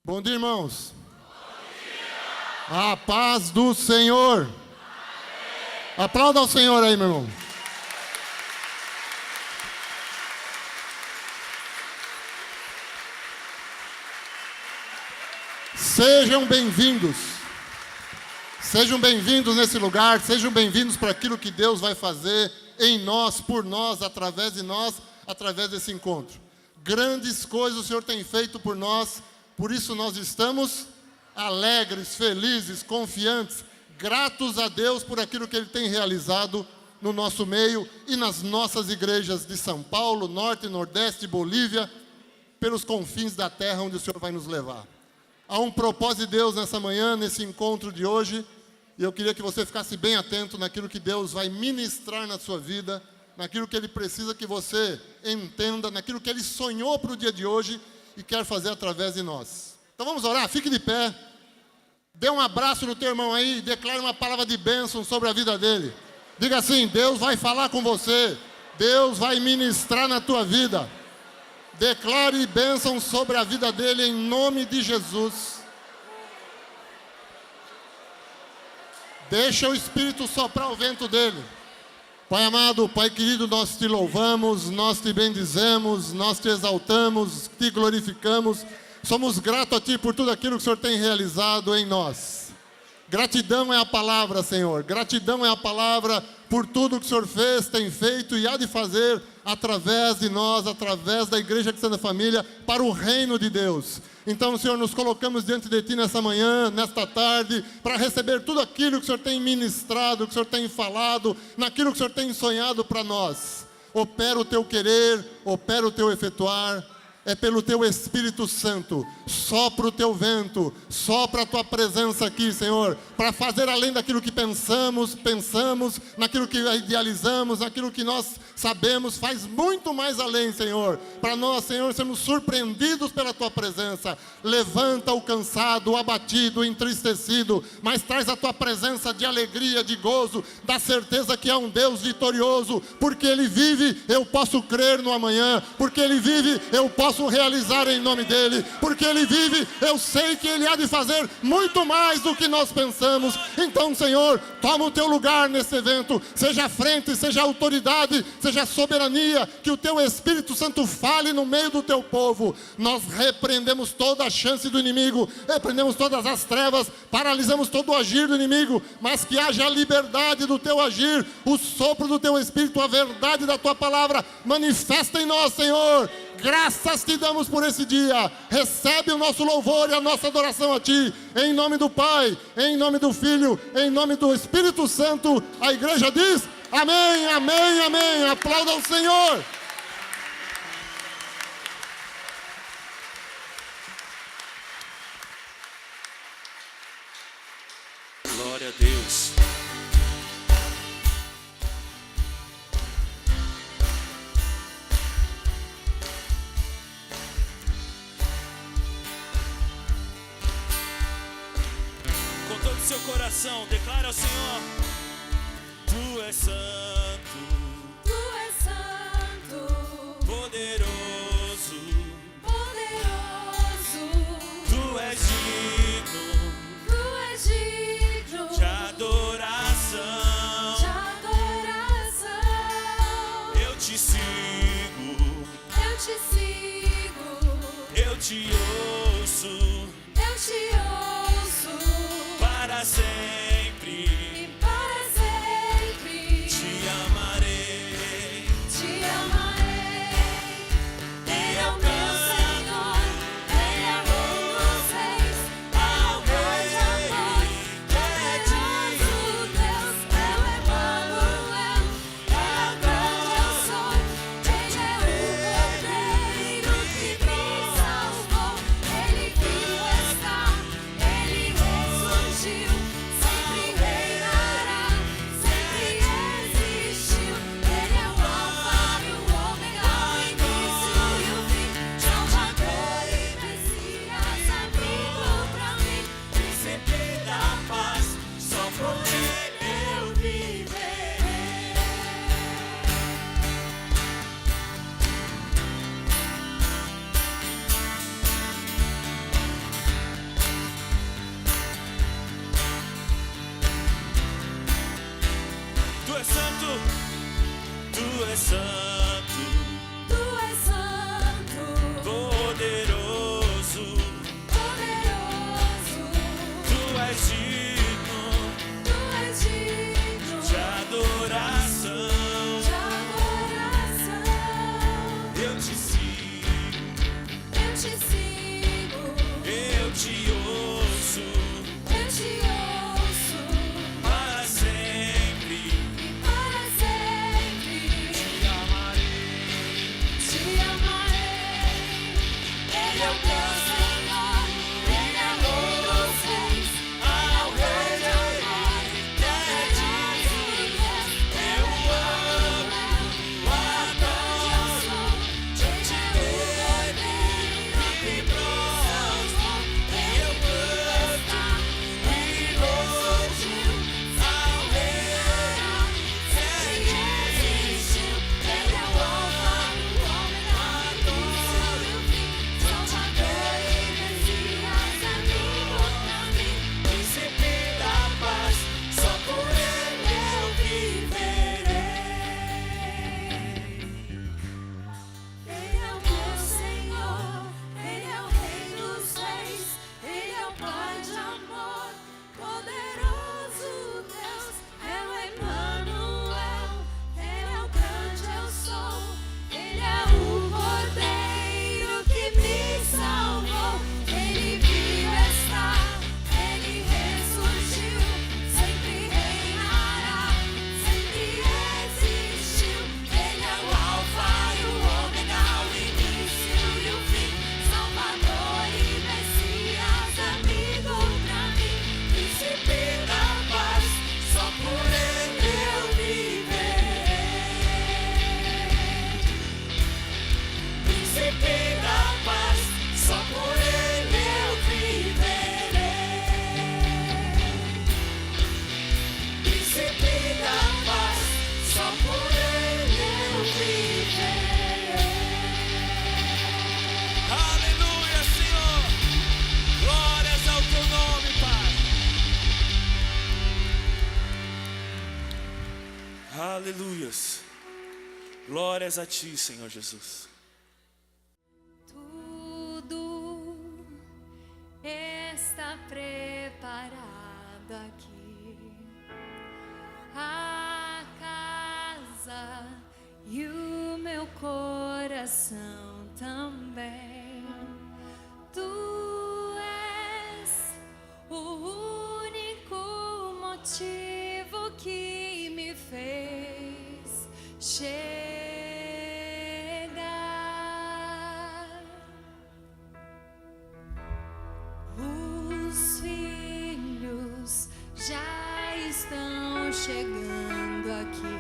Bom dia, irmãos. Bom dia. A paz do Senhor. Amém. Aplauda ao Senhor aí, meu irmão. Sejam bem-vindos. Sejam bem-vindos nesse lugar. Sejam bem-vindos para aquilo que Deus vai fazer em nós, por nós, através de nós, através desse encontro. Grandes coisas o Senhor tem feito por nós. Por isso nós estamos alegres, felizes, confiantes, gratos a Deus por aquilo que Ele tem realizado no nosso meio e nas nossas igrejas de São Paulo, Norte, Nordeste, Bolívia, pelos confins da terra onde o Senhor vai nos levar. Há um propósito de Deus nessa manhã, nesse encontro de hoje, e eu queria que você ficasse bem atento naquilo que Deus vai ministrar na sua vida, naquilo que Ele precisa que você entenda, naquilo que Ele sonhou para o dia de hoje, e quer fazer através de nós. Então vamos orar, fique de pé, dê um abraço no teu irmão aí, e declare uma palavra de bênção sobre a vida dele. Diga assim: Deus vai falar com você, Deus vai ministrar na tua vida. Declare bênção sobre a vida dele em nome de Jesus. Deixa o Espírito soprar o vento dele. Pai amado, Pai querido, nós te louvamos, nós te bendizemos, nós te exaltamos, te glorificamos. Somos gratos a Ti por tudo aquilo que o Senhor tem realizado em nós. Gratidão é a palavra, Senhor. Gratidão é a palavra por tudo que o Senhor fez, tem feito e há de fazer através de nós, através da Igreja Cristã da Família, para o reino de Deus. Então, Senhor, nos colocamos diante de Ti nessa manhã, nesta tarde, para receber tudo aquilo que o Senhor tem ministrado, que o Senhor tem falado, naquilo que o Senhor tem sonhado para nós. Opera o Teu querer, opera o Teu efetuar. É pelo Teu Espírito Santo, sopra o Teu vento, sopra a Tua presença aqui, Senhor, para fazer além daquilo que pensamos, naquilo que idealizamos, naquilo que nós sabemos, faz muito mais além, Senhor, para nós, Senhor, sermos surpreendidos pela Tua presença. Levanta o cansado, o abatido, o entristecido, mas traz a Tua presença de alegria, de gozo, da certeza que há um Deus vitorioso, porque Ele vive, eu posso crer no amanhã, porque Ele vive, eu posso realizar em nome dEle, porque Ele vive, eu sei que Ele há de fazer muito mais do que nós pensamos. Então, Senhor, toma o Teu lugar nesse evento, seja a frente, seja a autoridade, seja a soberania, que o Teu Espírito Santo fale no meio do Teu povo. Nós repreendemos toda a chance do inimigo, repreendemos todas as trevas, paralisamos todo o agir do inimigo, mas que haja a liberdade do Teu agir, o sopro do Teu Espírito, a verdade da Tua palavra, manifesta em nós, Senhor. Graças te damos por esse dia. Recebe o nosso louvor e a nossa adoração a Ti. Em nome do Pai, em nome do Filho, em nome do Espírito Santo. A igreja diz: amém, amém, amém. Aplauda ao Senhor. Glória a Deus. Seu coração, declara ao Senhor: Tu és santo, Tu és santo, poderoso, poderoso, Tu és digno, Tu és digno de adoração. de adoração. Eu te sigo, Eu te sigo, eu te ouço, eu te ouço para sempre. e para Tu és santo, tu és santo, Tu és santo, poderoso, poderoso. tu és digno Tu és digno de adoração. de adoração. Eu te sigo, Eu te sigo, eu te ouço eu te ouço para sempre. e para sempre Te amarei. te amarei. Ele é o teu Senhor, Ele é o Rei dos Reis, Ele é o grande amor, poderoso Deus. Eu amo, adoro, Eu te cordeiro que salvou, Ele que está, Ele ressurgiu, ao Rei sempre existiu. Ele é o Alfa, o Ômega, o início e o fim, Salvador e Messias, amigo pra mim. príncipe da paz, só por ele eu Ele é o meu Senhor, Ele é o Rei dos Reis, Ele é o Pai de amor, poderoso Deus, é o Emmanuel, Ele é o grande eu sou, Ele é o Cordeiro que me salvou, Ele viu estar, Ele ressurgiu, sempre reinará, sempre existiu. Ele é o Alfa e o Ômega, o início e o fim, Salvador e Messias, amigo pra mim, príncipe da paz, só por ele eu viverei. príncipe da paz, só por ele eu viverei. Príncipe da paz, só por ele eu viverei. Aleluia, Senhor. Glórias ao teu nome, Pai. Aleluias. Glórias a ti, Senhor Jesus. Tudo está preparado aqui. A casa e o meu coração também. Tu és o único motivo que me fez chegar. Os filhos já estão chegando aqui.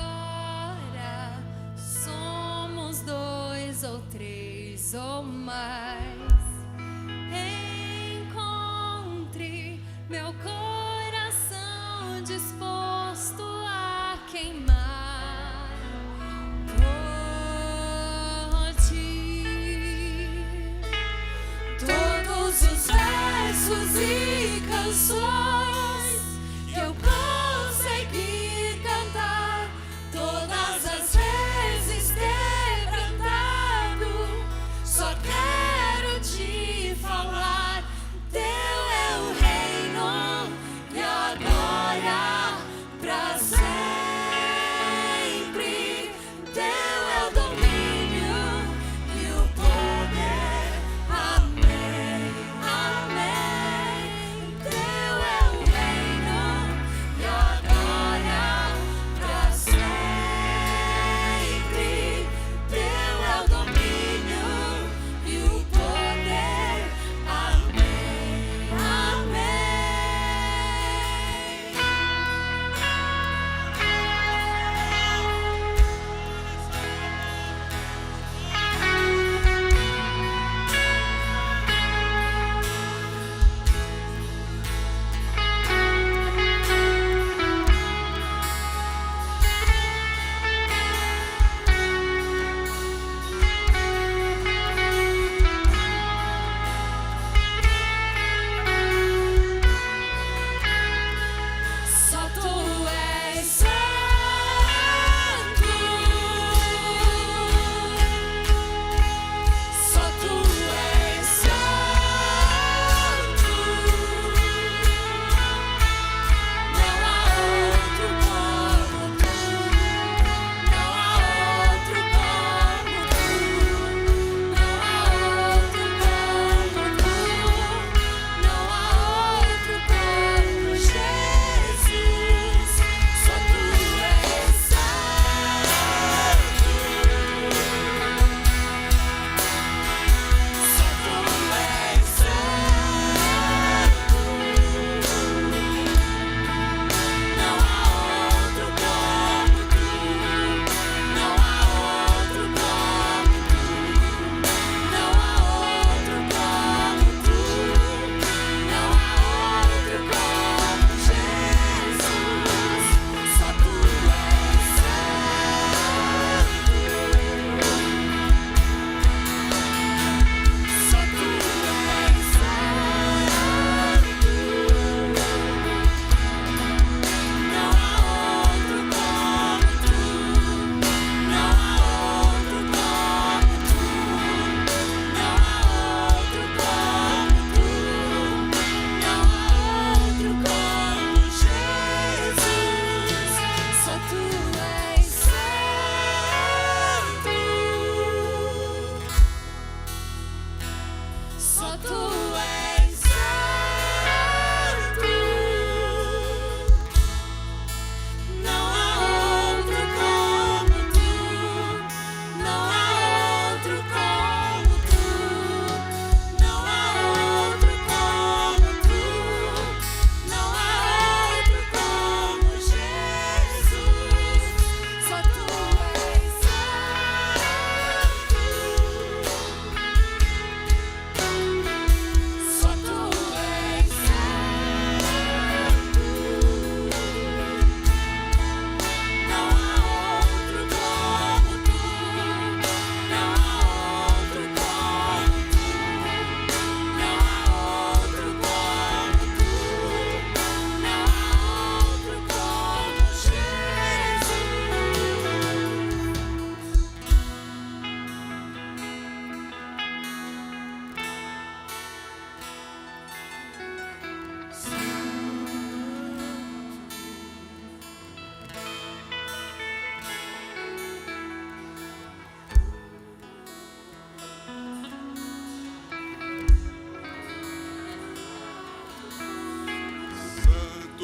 Agora somos 2 ou 3 ou mais. Encontre meu coração disposto a queimar por ti. Todos os versos e canções que eu consegui cantar, todas as vezes quebrantado, só quero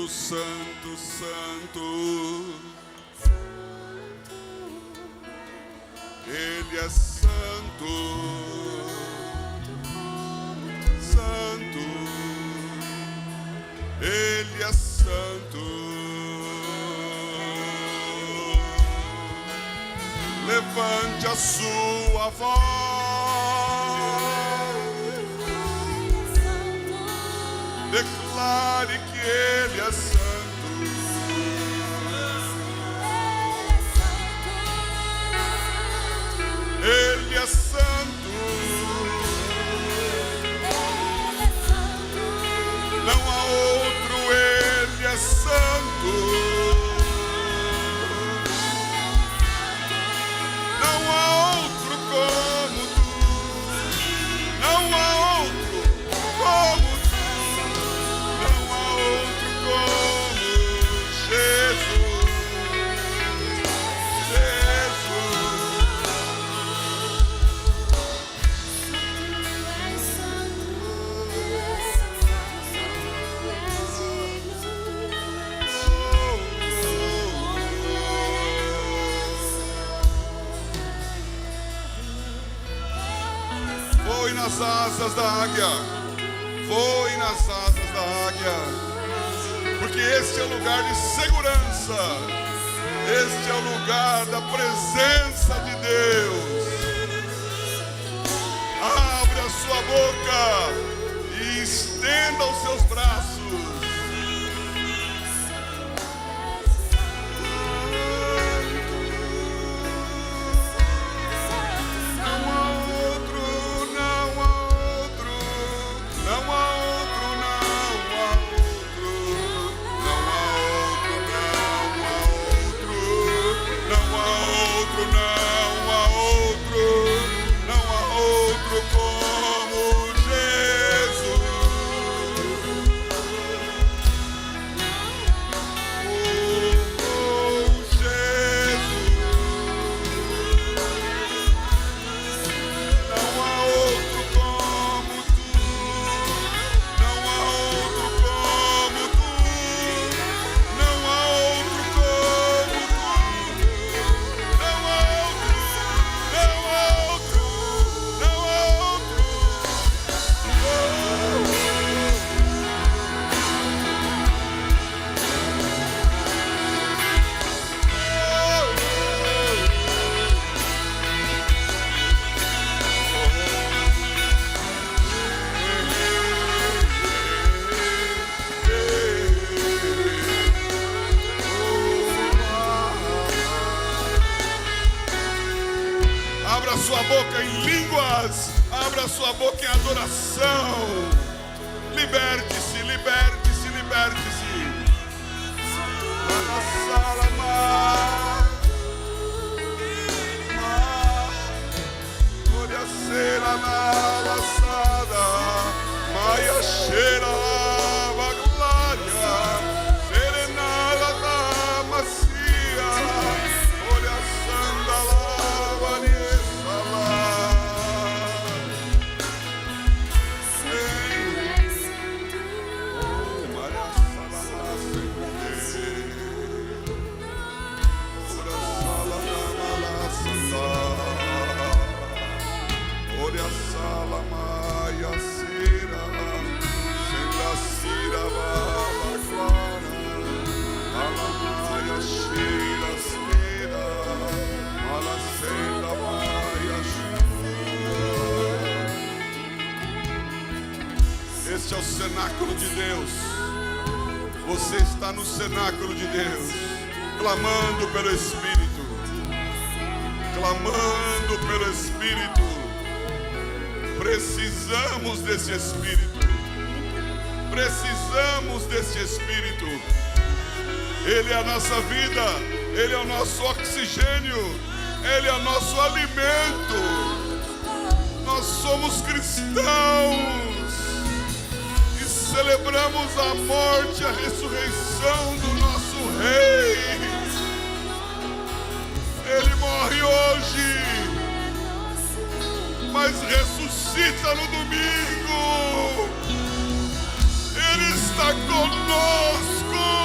Santo, Santo, Santo. Ele é santo, santo. Ele é santo. Levante a sua voz. Declare que Ele é santo. Ele é santo. Não há outro, Ele é santo. Não há outro como tu. Não há outro como tu. Não há outro como Jesus. Voe nas asas da águia. Voe nas asas da águia. Porque este é o lugar de segurança. Este é o lugar da presença de Deus. Abra a sua boca e estenda os seus braços. Abra sua boca em línguas. Abra sua boca em adoração. Liberte-se, liberte-se, liberte-se. Olha cera na laçada, maia cheira lava glória, serenada da macia, olha sanda lava niessa lá. Maria sala lá ora sala lá santa. Olha sala maia cira, senda cira baba clara, ala maia cheira cira, ala senda maia chura. Este é o cenáculo de Deus. Você está no cenáculo de Deus, clamando pelo Espírito, clamando pelo Espírito. Precisamos desse Espírito. Precisamos desse Espírito. Ele é a nossa vida. Ele é o nosso oxigênio. Ele é o nosso alimento. Nós somos cristãos e celebramos a morte e a ressurreição do nosso Rei. Ele morre hoje, mas ressuscita no domingo. Ele está conosco.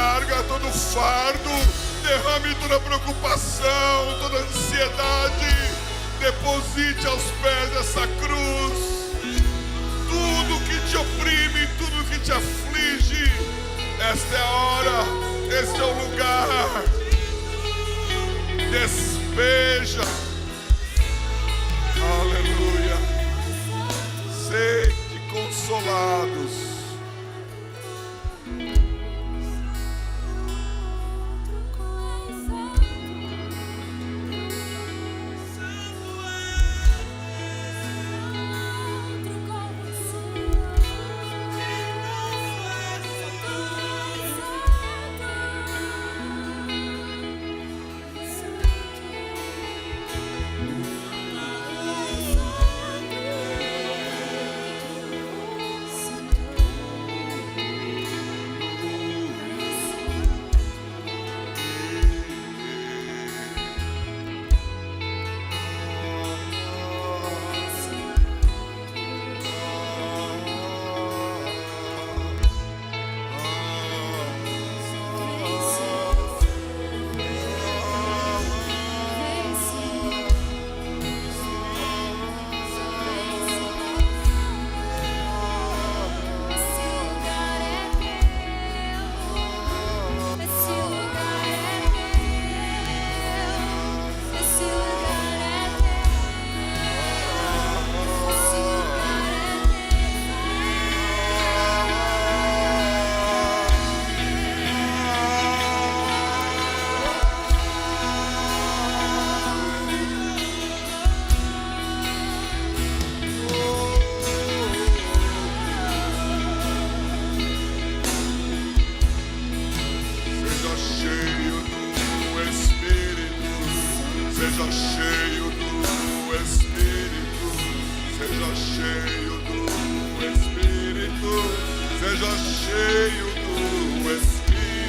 carga, todo fardo, derrame toda preocupação, toda ansiedade, deposite aos pés dessa cruz. Tudo que te oprime, tudo que te aflige, esta é a hora, este é o lugar. Despeja. Aleluia. Sede consolados. Seja cheio do Espírito, seja cheio do Espírito, seja cheio do Espírito.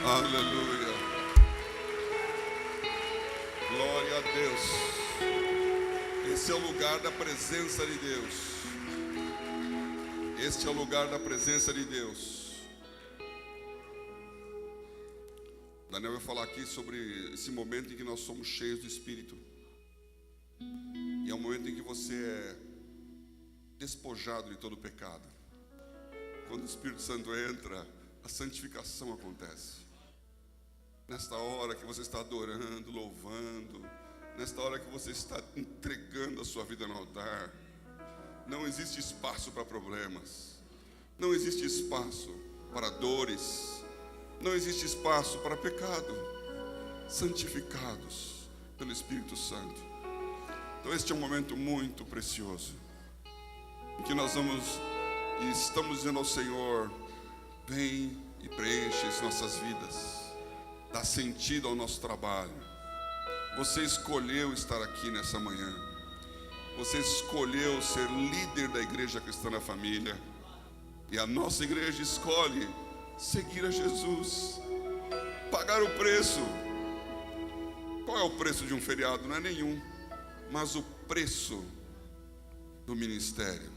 Aleluia. Glória a Deus. Esse é o lugar da presença de Deus. Este é o lugar da presença de Deus. Daniel vai falar aqui sobre esse momento em que nós somos cheios do Espírito. E é o momento em que você é despojado de todo pecado. Quando o Espírito Santo entra, a santificação acontece. Nesta hora que você está adorando, louvando, nesta hora que você está entregando a sua vida no altar, não existe espaço para problemas, não existe espaço para dores, não existe espaço para pecado, santificados pelo Espírito Santo. Então este é um momento muito precioso, em que nós vamos E estamos dizendo ao Senhor: vem e preenche as nossas vidas, dá sentido ao nosso trabalho. Você escolheu estar aqui nessa manhã, você escolheu ser líder da Igreja Cristã da Família, e a nossa igreja escolhe seguir a Jesus, pagar o preço. Qual é o preço de um feriado? Não é nenhum, mas o preço do ministério,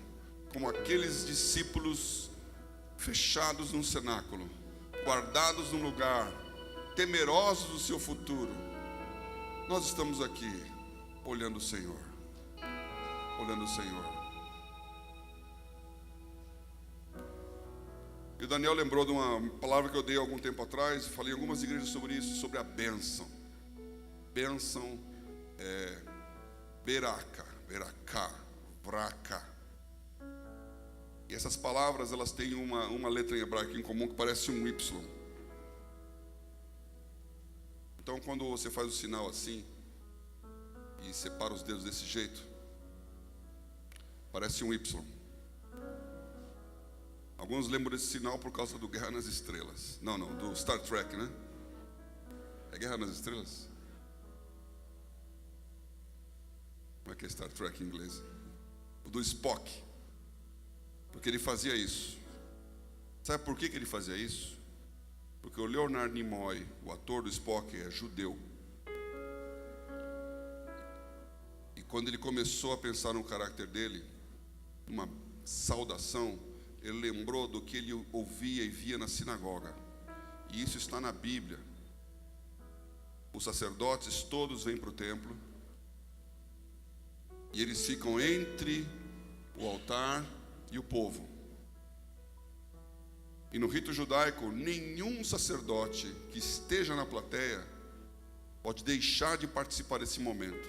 como aqueles discípulos fechados num cenáculo, guardados num lugar, temerosos do seu futuro. Nós estamos aqui olhando o Senhor, olhando o Senhor. E o Daniel lembrou de uma palavra que eu dei há algum tempo atrás, falei em algumas igrejas sobre isso, sobre a bênção. Bênção é beraca, veracá, vraca. E essas palavras, elas têm uma letra em hebraico em comum que parece um Y. Então, quando você faz o sinal assim e separa os dedos desse jeito, parece um Y. Alguns lembram desse sinal por causa do Guerra nas Estrelas. Não, do Star Trek, né? É Guerra nas Estrelas? Como é que é Star Trek em inglês? O do Spock. Porque ele fazia isso. Sabe por que ele fazia isso? Porque o Leonard Nimoy, o ator do Spock, é judeu. E quando ele começou a pensar no caráter dele, numa saudação, ele lembrou do que ele ouvia e via na sinagoga. E isso está na Bíblia. Os sacerdotes todos vêm para o templo, e eles ficam entre o altar e o povo. E no rito judaico, nenhum sacerdote que esteja na plateia pode deixar de participar desse momento.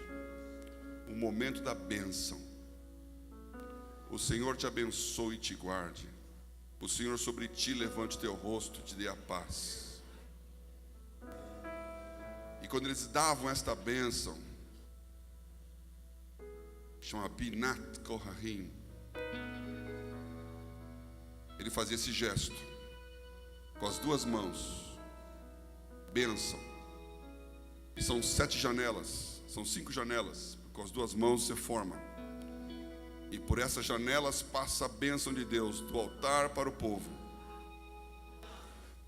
O momento da bênção. O Senhor te abençoe e te guarde. O Senhor sobre ti levante teu rosto e te dê a paz. E quando eles davam esta bênção, chama Binat Koharim, ele fazia esse gesto com as duas mãos, bênção. E são 7 janelas, são 5 janelas, com as duas mãos você forma. E por essas janelas passa a bênção de Deus do altar para o povo.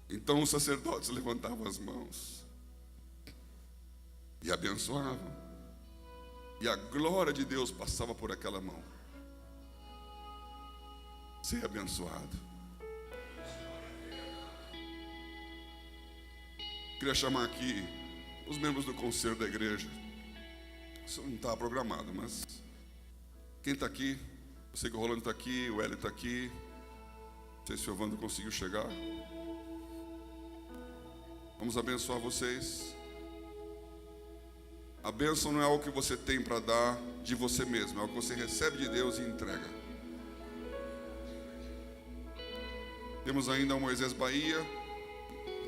Então os sacerdotes levantavam as mãos e abençoavam. E a glória de Deus passava por aquela mão. Seja abençoado. Queria chamar aqui os membros do conselho da igreja. Isso não estava programado, mas quem está aqui? Eu sei que o Rolando está aqui, o Hélio está aqui. Não sei se o Evandro conseguiu chegar. Vamos abençoar vocês. A bênção não é algo que você tem para dar de você mesmo, é algo que você recebe de Deus e entrega. Temos ainda o Moisés Bahia,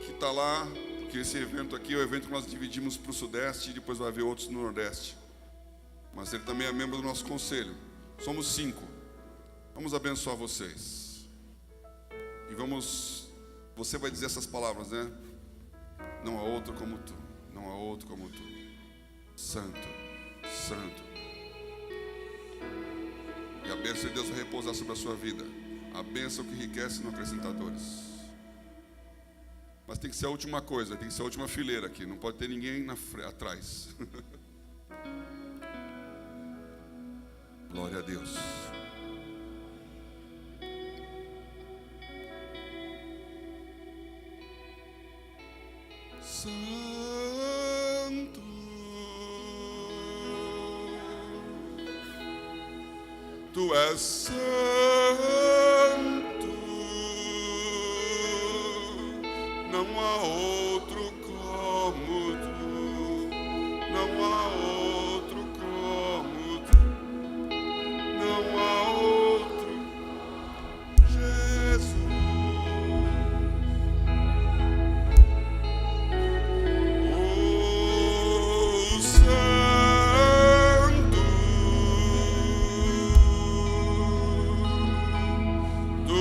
que está lá, que esse evento aqui é o evento que nós dividimos para o Sudeste e depois vai haver outros no Nordeste. Mas ele também é membro do nosso conselho. Somos 5. Vamos abençoar vocês. E você vai dizer essas palavras, né? Não há outro como tu, não há outro como tu. Santo, santo. E a bênção de Deus vai repousar sobre a sua vida. A bênção que enriquece não acrescenta dores. Mas tem que ser a última coisa, tem que ser a última fileira aqui. Não pode ter ninguém atrás. Glória a Deus. Santo, tu és santo, não há outro como tu, não há outro como tu, não há outro, Jesus. Oh, santo, tu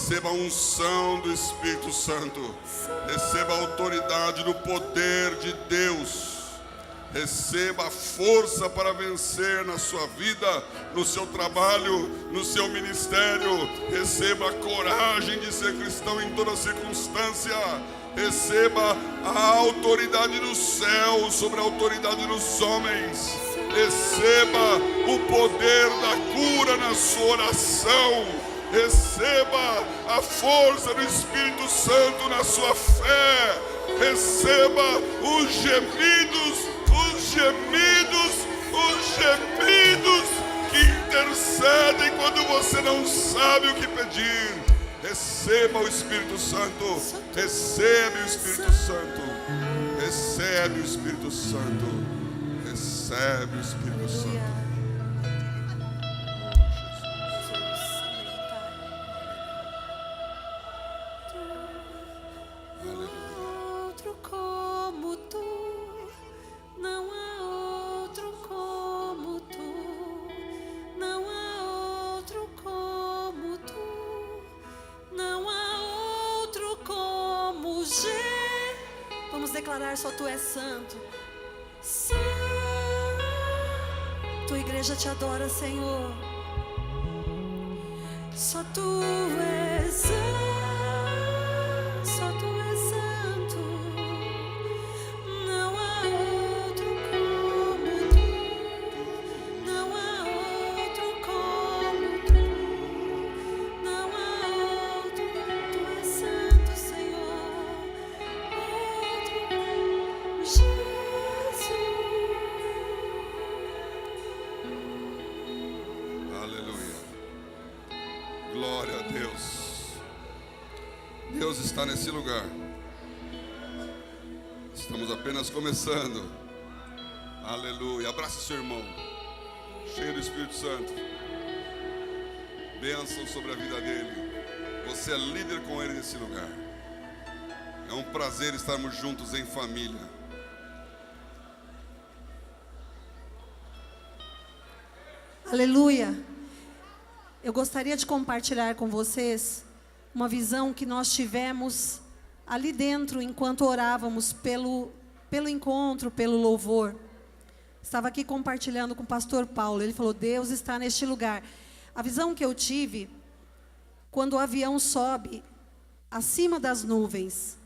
Receba a unção do Espírito Santo. Receba a autoridade do poder de Deus. Receba a força para vencer na sua vida, no seu trabalho, no seu ministério. Receba a coragem de ser cristão em toda circunstância. Receba a autoridade do céu sobre a autoridade dos homens. Receba o poder da cura na sua oração. Receba a força do Espírito Santo na sua fé. Receba os gemidos que intercedem quando você não sabe o que pedir. Receba o Espírito Santo. Recebe o Espírito Santo. Recebe o Espírito Santo. Recebe o Espírito Santo. Outro como tu, não há outro como tu, não há outro como tu, não há outro como Vamos declarar: só tu és santo. Tua igreja te adora, Senhor. Só tu és santo. Só tu és santo, não há outro como tu, não há outro como tu, não há outro, tu és santo, Senhor, outro, Jesus. Aleluia. Glória a Deus. Deus está nesse lugar. Estamos apenas começando. Aleluia. Abraça seu irmão, cheio do Espírito Santo. Bênção sobre a vida dele. Você é líder com ele nesse lugar. É um prazer estarmos juntos em família. Aleluia. Eu gostaria de compartilhar com vocês uma visão que nós tivemos ali dentro enquanto orávamos pelo encontro, pelo louvor. Estava aqui compartilhando com o pastor Paulo. Ele falou: Deus está neste lugar. A visão que eu tive quando o avião sobe acima das nuvens.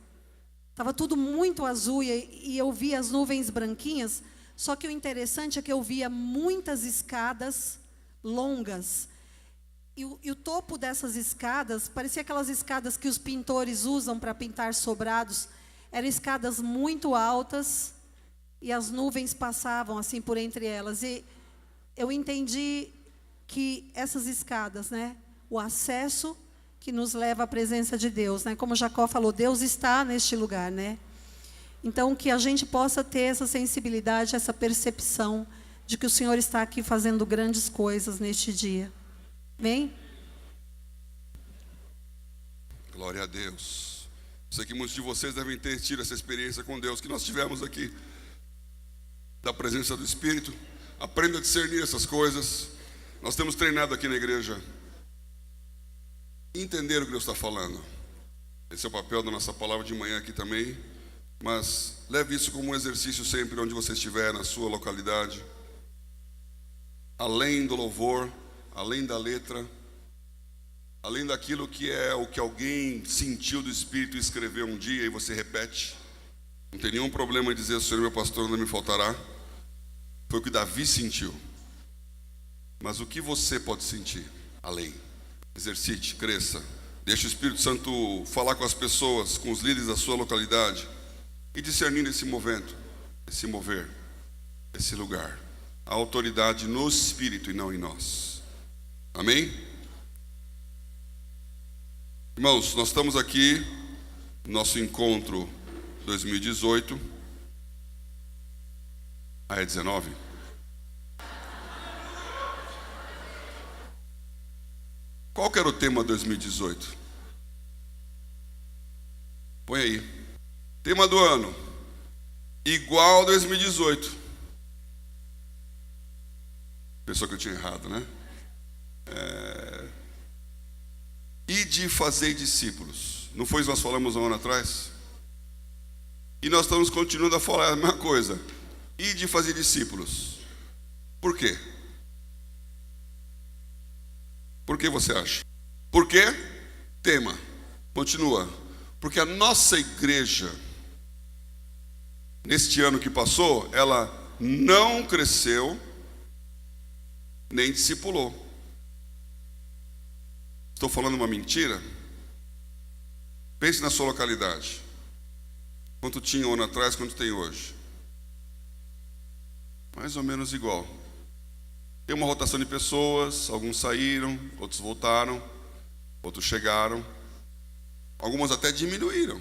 Estava tudo muito azul e eu via as nuvens branquinhas. Só que o interessante é que eu via muitas escadas longas. E o topo dessas escadas, parecia aquelas escadas que os pintores usam para pintar sobrados. Eram escadas muito altas e as nuvens passavam assim por entre elas. E eu entendi que essas escadas, né, o acesso que nos leva à presença de Deus, né, como Jacó falou, Deus está neste lugar, né? Então, que a gente possa ter essa sensibilidade, essa percepção de que o Senhor está aqui fazendo grandes coisas neste dia. Amém? Glória a Deus. Sei que muitos de vocês devem ter tido essa experiência com Deus que nós tivemos aqui, da presença do Espírito. Aprenda a discernir essas coisas. Nós temos treinado aqui na igreja entender o que Deus está falando. Esse é o papel da nossa palavra de manhã aqui também. Mas leve isso como um exercício sempre onde você estiver, na sua localidade. Além do louvor, além da letra, além daquilo que é o que alguém sentiu do Espírito e escreveu um dia e você repete. Não tem nenhum problema em dizer: Senhor, meu pastor, não me faltará. Foi o que Davi sentiu. Mas o que você pode sentir? Além. Exercite, cresça. Deixe o Espírito Santo falar com as pessoas, com os líderes da sua localidade. E discernir esse movimento, esse mover, esse lugar. A autoridade no Espírito e não em nós. Amém? Irmãos, nós estamos aqui, nosso encontro 2018. É 19? Qual que era o tema 2018? Põe aí. Tema do ano: igual a 2018. Pensou que eu tinha errado, né? E ide e fazei discípulos. Não foi isso que nós falamos um ano atrás? E nós estamos continuando a falar a mesma coisa. Ide e fazei discípulos. Por quê? Por que você acha? Por quê? Tema. Continua. Porque a nossa igreja, neste ano que passou, ela não cresceu, nem discipulou. Estou falando uma mentira? Pense na sua localidade. Quanto tinha um ano atrás, quanto tem hoje? Mais ou menos igual. Tem uma rotação de pessoas, alguns saíram, outros voltaram, outros chegaram. Algumas até diminuíram.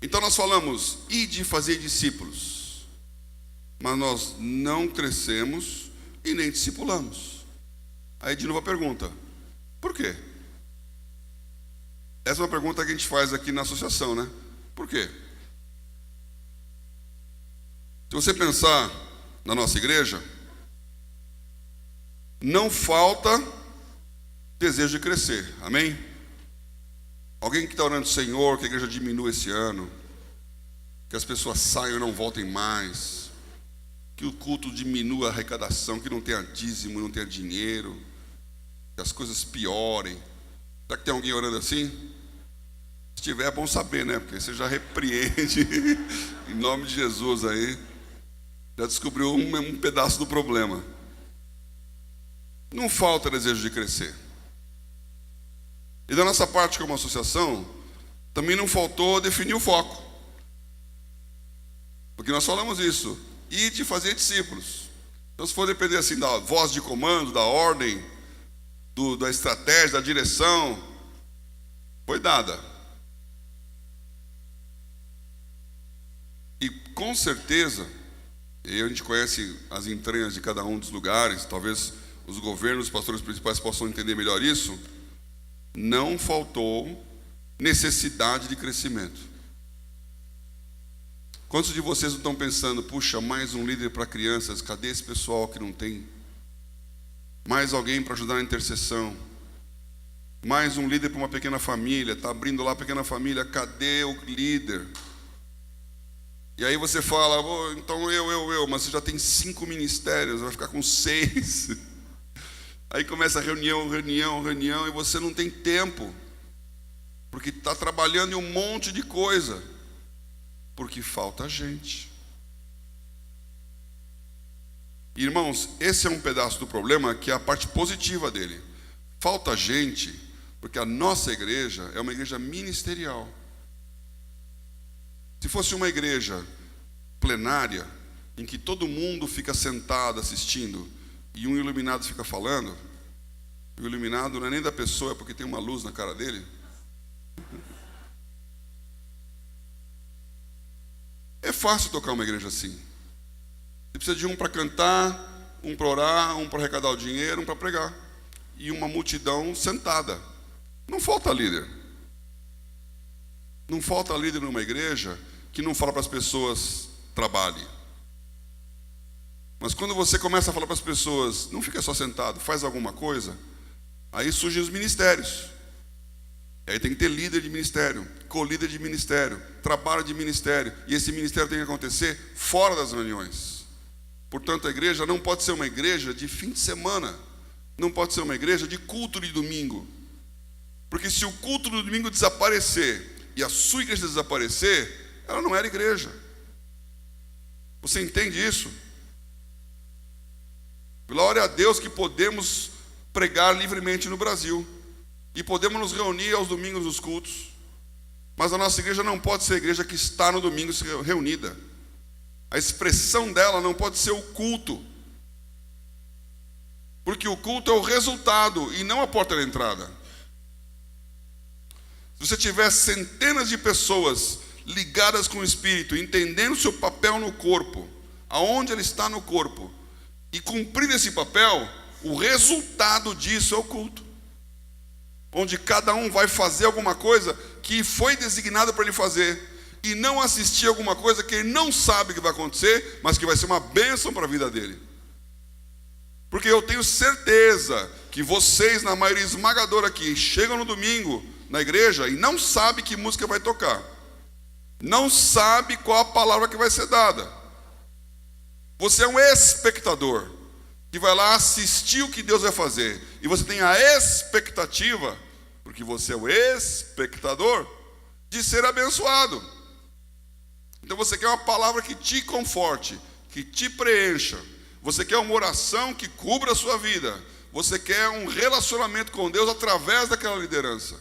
Então nós falamos, ide fazer discípulos. Mas nós não crescemos e nem discipulamos. Aí de novo a pergunta, por quê? Essa é uma pergunta que a gente faz aqui na associação, né? Por quê? Se você pensar na nossa igreja, não falta desejo de crescer, amém? Alguém que está orando, Senhor, que a igreja diminua esse ano, que as pessoas saiam e não voltem mais, que o culto diminua a arrecadação, que não tenha dízimo, não tenha dinheiro, que as coisas piorem. Será que tem alguém orando assim? Se tiver, é bom saber, né? Porque você já repreende em nome de Jesus aí. Já descobriu um pedaço do problema. Não falta desejo de crescer. E da nossa parte como associação, também não faltou definir o foco. Porque nós falamos isso, ide fazer discípulos. Então se for depender assim da voz de comando, da ordem, da estratégia, da direção, foi dada. E com certeza, e a gente conhece as entranhas de cada um dos lugares, talvez os governos, os pastores principais possam entender melhor isso, não faltou necessidade de crescimento. Quantos de vocês não estão pensando, puxa, mais um líder para crianças, cadê esse pessoal que não tem? Mais alguém para ajudar na intercessão? Mais um líder para uma pequena família, está abrindo lá a pequena família, cadê o líder? E aí você fala, oh, então mas você já tem 5 ministérios, vai ficar com 6. Aí começa a reunião, e você não tem tempo, porque está trabalhando em um monte de coisa, porque falta gente. Irmãos, esse é um pedaço do problema que é a parte positiva dele. Falta gente, porque a nossa igreja é uma igreja ministerial. Se fosse uma igreja plenária, em que todo mundo fica sentado assistindo e um iluminado fica falando, o iluminado não é nem da pessoa, é porque tem uma luz na cara dele. É fácil tocar uma igreja assim. Você precisa de um para cantar, um para orar, um para arrecadar o dinheiro, um para pregar. E uma multidão sentada. Não falta líder. Não falta líder numa igreja que não fala para as pessoas, trabalhe. Mas quando você começa a falar para as pessoas, não fica só sentado, faz alguma coisa, aí surgem os ministérios. Aí tem que ter líder de ministério, co-líder de ministério, trabalho de ministério. E esse ministério tem que acontecer fora das reuniões. Portanto, a igreja não pode ser uma igreja de fim de semana. Não pode ser uma igreja de culto de domingo. Porque se o culto do domingo desaparecer e a sua igreja desaparecer, ela não era igreja. Você entende isso? Glória a Deus que podemos pregar livremente no Brasil. E podemos nos reunir aos domingos nos cultos. Mas a nossa igreja não pode ser a igreja que está no domingo reunida. A expressão dela não pode ser o culto. Porque o culto é o resultado e não a porta da entrada. Se você tiver centenas de pessoas ligadas com o Espírito, entendendo o seu papel no corpo, aonde ele está no corpo, e cumprindo esse papel, o resultado disso é o culto. Onde cada um vai fazer alguma coisa que foi designado para ele fazer, e não assistir alguma coisa que ele não sabe que vai acontecer, mas que vai ser uma bênção para a vida dele. Por Porque eu tenho certeza que vocês, na maioria esmagadora aqui, chegam no domingo na igreja e não sabem que música vai tocar. Não sabe qual a palavra que vai ser dada. Você é um espectador que vai lá assistir o que Deus vai fazer. E você tem a expectativa, porque você é o espectador, de ser abençoado. Então você quer uma palavra que te conforte, que te preencha. Você quer uma oração que cubra a sua vida. Você quer um relacionamento com Deus através daquela liderança.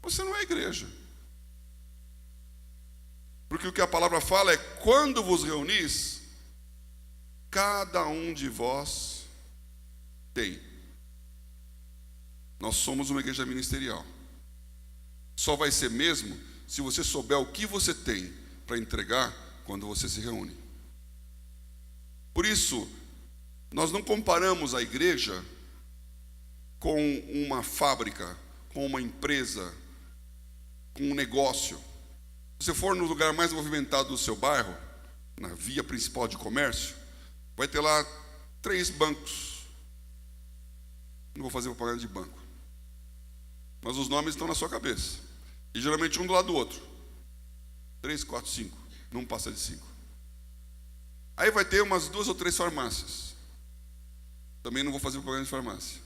Você não é igreja. Porque o que a palavra fala é: quando vos reunis, cada um de vós tem. Nós somos uma igreja ministerial. Só vai ser mesmo se você souber o que você tem para entregar quando você se reúne. Por isso, nós não comparamos a igreja com uma fábrica, com uma empresa, com um negócio. Se você for no lugar mais movimentado do seu bairro, na via principal de comércio, vai ter lá 3 bancos. Não vou fazer propaganda de banco, mas os nomes estão na sua cabeça. E geralmente um do lado do outro. 3, 4, 5. Não passa de 5. Aí vai ter umas 2 ou 3 farmácias. Também não vou fazer propaganda de farmácia.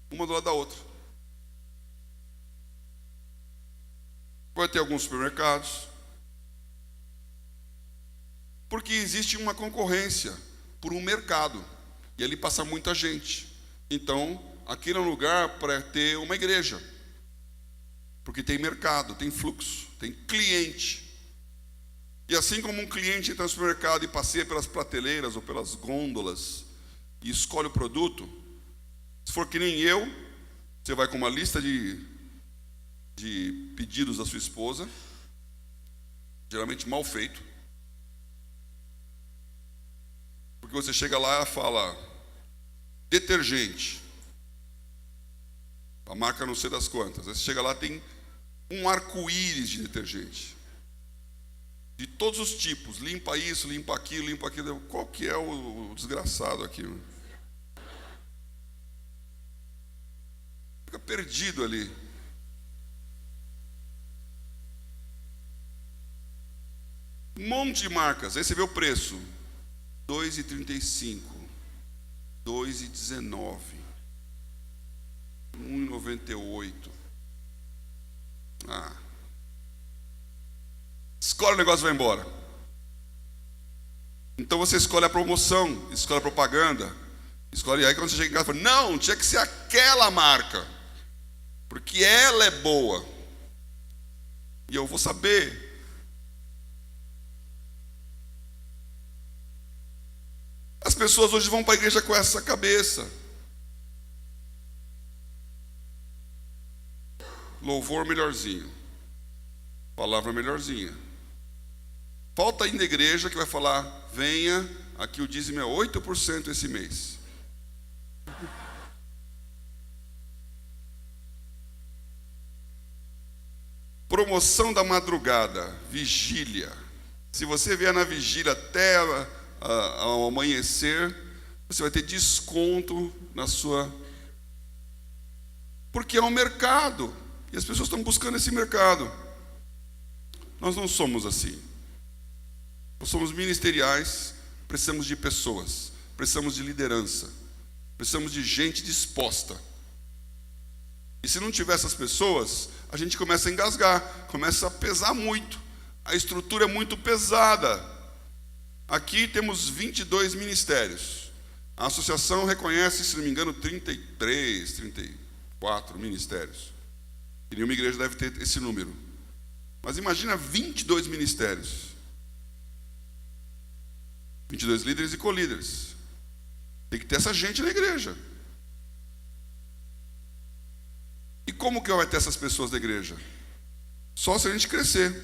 Uma do lado da outra. Vai ter alguns supermercados. Porque existe uma concorrência por um mercado. E ali passa muita gente. Então, aqui é um lugar para ter uma igreja. Porque tem mercado, tem fluxo, tem cliente. E assim como um cliente entra no supermercado e passeia pelas prateleiras ou pelas gôndolas e escolhe o produto, se for que nem eu, você vai com uma lista de pedidos da sua esposa, geralmente mal feito, porque você chega lá e fala: detergente, a marca não sei das quantas. Aí você chega lá, tem um arco-íris de detergente, de todos os tipos, limpa isso, limpa aquilo, limpa aquilo. Qual que é o desgraçado aqui? Fica perdido ali. Um monte de marcas. Aí você vê o preço: R$2,35, R$2,19, R$1,98. Escolhe o negócio e vai embora. Então você escolhe a promoção, escolhe a propaganda, escolhe. Aí quando você chega em casa, fala: não, tinha que ser aquela marca, porque ela é boa. E eu vou saber. As pessoas hoje vão para a igreja com essa cabeça. Louvor melhorzinho, palavra melhorzinha. Falta ainda a igreja que vai falar: venha, aqui o dízimo é 8% esse mês. Promoção da madrugada, vigília. Se você vier na vigília até ao amanhecer, você vai ter desconto na sua... Porque é um mercado, e as pessoas estão buscando esse mercado. Nós não somos assim. Nós somos ministeriais, precisamos de pessoas, precisamos de liderança, precisamos de gente disposta. E se não tiver essas pessoas, a gente começa a engasgar, começa a pesar muito. A estrutura é muito pesada. Aqui temos 22 ministérios. A associação reconhece, se não me engano, 33, 34 ministérios. E nenhuma igreja deve ter esse número. Mas imagina 22 ministérios. 22 líderes e colíderes. Tem que ter essa gente na igreja. E como que vai ter essas pessoas na igreja? Só se a gente crescer.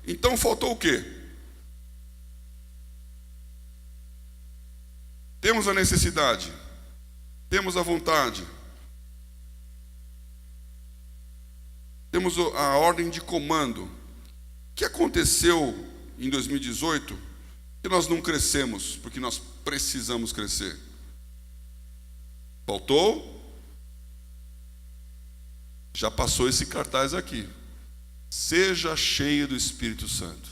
Então faltou o quê? Temos a necessidade, temos a vontade, temos a ordem de comando. O que aconteceu em 2018 que nós não crescemos? Porque nós precisamos crescer. Faltou? Já passou esse cartaz aqui. Seja cheio do Espírito Santo.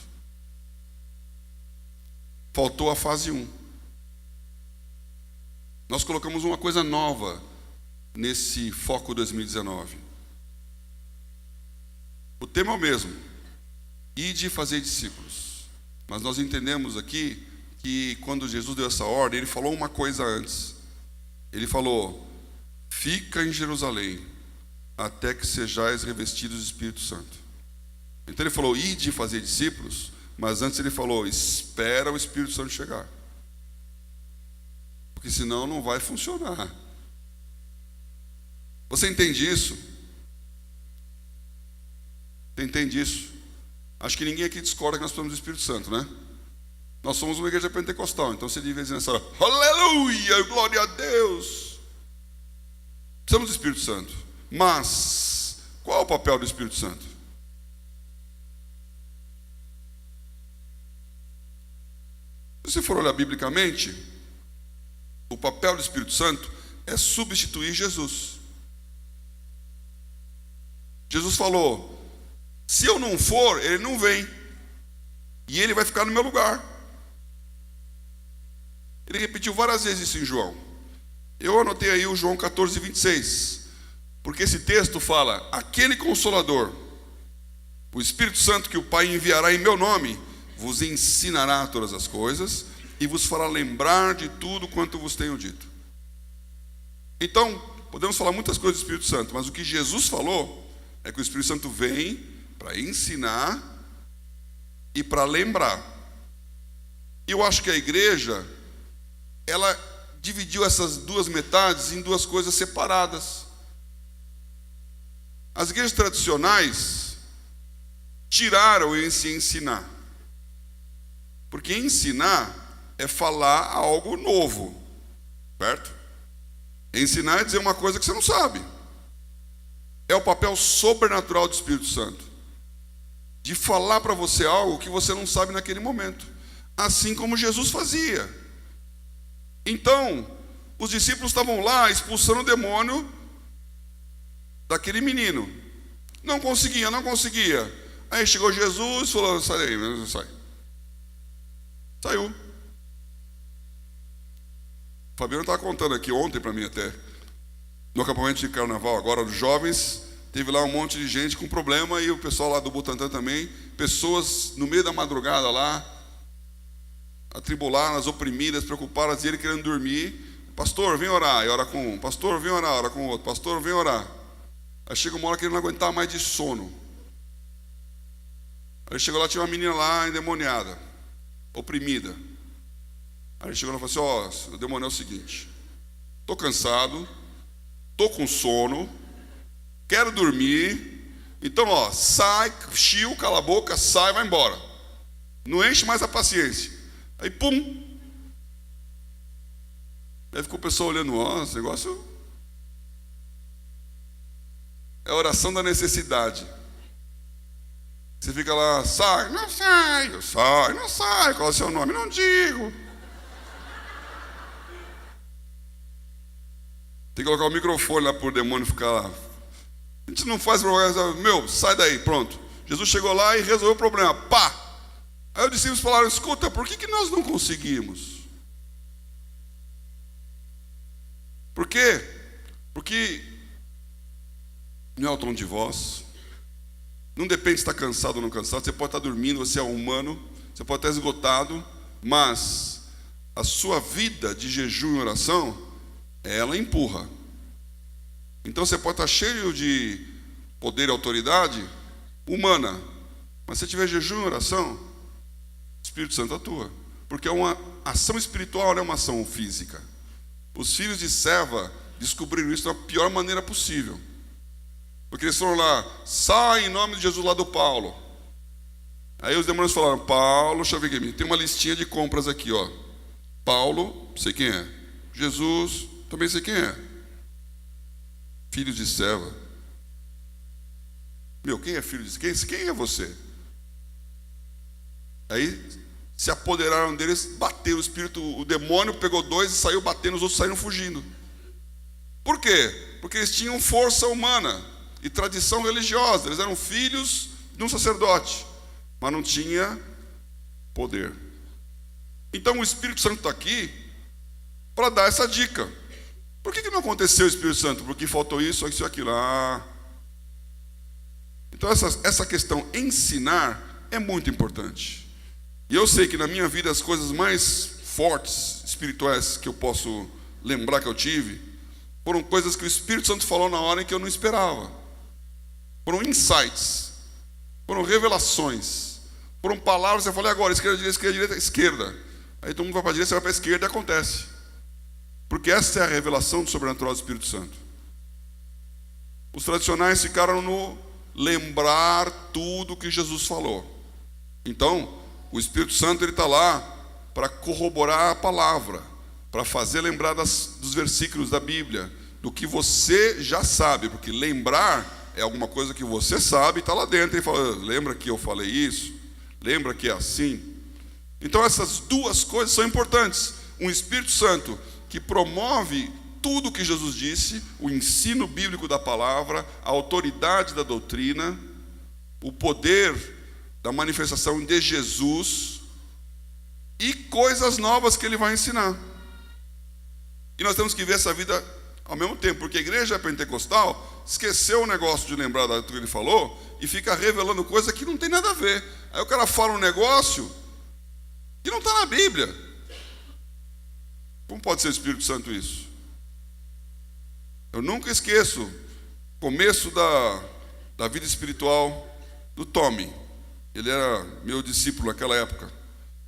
Faltou a fase 1. Nós colocamos uma coisa nova nesse Foco 2019. O tema é o mesmo. Ide e fazer discípulos. Mas nós entendemos aqui que quando Jesus deu essa ordem, ele falou uma coisa antes. Ele falou: fica em Jerusalém até que sejais revestidos do Espírito Santo. Então ele falou: ide e fazer discípulos, mas antes ele falou: espera o Espírito Santo chegar. Porque senão não vai funcionar. Você entende isso? Você entende isso? Acho que ninguém aqui discorda que nós precisamos do Espírito Santo, né? Nós somos uma igreja pentecostal, então você devia dizer nessa hora: aleluia, glória a Deus. Precisamos do Espírito Santo. Mas qual é o papel do Espírito Santo? Se você for olhar biblicamente, o papel do Espírito Santo é substituir Jesus. Jesus falou: se eu não for, ele não vem. E ele vai ficar no meu lugar. Ele repetiu várias vezes isso em João. Eu anotei aí o João 14, 26. Porque esse texto fala: aquele Consolador, o Espírito Santo que o Pai enviará em meu nome, vos ensinará todas as coisas e vos fará lembrar de tudo quanto vos tenho dito. Então, podemos falar muitas coisas do Espírito Santo, mas o que Jesus falou é que o Espírito Santo vem para ensinar e para lembrar. E eu acho que a igreja, ela dividiu essas duas metades em duas coisas separadas. As igrejas tradicionais tiraram esse ensinar. Porque ensinar é falar algo novo, certo? Ensinar é dizer uma coisa que você não sabe. É o papel sobrenatural do Espírito Santo, de falar para você algo que você não sabe naquele momento, assim como Jesus fazia. Então, os discípulos estavam lá expulsando o demônio daquele menino. Não conseguia. Aí chegou Jesus e falou: sai daí, sai. Saiu. O Fabiano estava contando aqui ontem para mim até, no acampamento de carnaval agora dos jovens, teve lá um monte de gente com problema, e o pessoal lá do Butantã também, pessoas no meio da madrugada lá, atribuladas, oprimidas, preocupadas, e ele querendo dormir. Pastor, vem orar, e ora com um. Pastor, vem orar, ora com outro. Pastor, vem orar. Aí chega uma hora que ele não aguentava mais de sono. Aí chegou lá, tinha uma menina lá endemoniada, oprimida. Aí ele chegou lá e falou assim: ó, o demônio é o seguinte, estou cansado, estou com sono, quero dormir, então ó, sai, chiu, cala a boca, sai, vai embora. Não enche mais a paciência. Aí pum. Aí ficou o pessoal olhando: ó, esse negócio é a oração da necessidade. Você fica lá: sai, não sai, sai, não sai, qual é o seu nome? Não digo. Tem que colocar o microfone lá para o demônio ficar lá. A gente não faz problema, meu, sai daí, pronto. Jesus chegou lá e resolveu o problema, pá. Aí os discípulos falaram: escuta, por que nós não conseguimos? Por quê? Porque não é o tom de voz, não depende se está cansado ou não cansado. Você pode estar dormindo, você é humano, você pode estar esgotado, mas a sua vida de jejum e oração, ela empurra. Então você pode estar cheio de poder e autoridade humana, mas se tiver jejum e oração, o Espírito Santo atua. Porque é uma ação espiritual, não é uma ação física. Os filhos de Seva descobriram isso da pior maneira possível. Porque eles foram lá: sai em nome de Jesus, lá do Paulo. Aí os demônios falaram: Paulo, deixa eu ver aqui, tem uma listinha de compras aqui, ó. Paulo, sei quem é. Jesus, também sei quem é. Filhos de Seva. Meu, quem é filho de Seva? Quem é você? Aí se apoderaram deles, bateram o espírito, o demônio pegou 2 e saiu batendo, os outros saíram fugindo. Por quê? Porque eles tinham força humana e tradição religiosa, eles eram filhos de um sacerdote, mas não tinha poder. Então o Espírito Santo está aqui para dar essa dica. Por que não aconteceu o Espírito Santo? Porque faltou isso, isso e aquilo. Então essa questão ensinar é muito importante. E eu sei que na minha vida as coisas mais fortes, espirituais, que eu posso lembrar que eu tive, foram coisas que o Espírito Santo falou na hora em que eu não esperava. Foram insights, foram revelações, foram palavras que eu falei agora, esquerda, direita, esquerda. Aí todo mundo vai para a direita, você vai para a esquerda e acontece. Porque essa é a revelação do sobrenatural do Espírito Santo. Os tradicionais ficaram no lembrar tudo que Jesus falou. Então, o Espírito Santo está lá para corroborar a palavra, para fazer lembrar dos versículos da Bíblia, do que você já sabe, porque lembrar é alguma coisa que você sabe, está lá dentro, e fala, lembra que eu falei isso? Lembra que é assim? Então essas duas coisas são importantes. Um Espírito Santo que promove tudo o que Jesus disse, o ensino bíblico da palavra, a autoridade da doutrina, o poder da manifestação de Jesus e coisas novas que ele vai ensinar. E nós temos que ver essa vida ao mesmo tempo, porque a igreja pentecostal esqueceu o negócio de lembrar do que ele falou e fica revelando coisa que não tem nada a ver. Aí o cara fala um negócio que não está na Bíblia. Como pode ser o Espírito Santo isso? Eu nunca esqueço o começo da vida espiritual do Tommy. Ele era meu discípulo naquela época.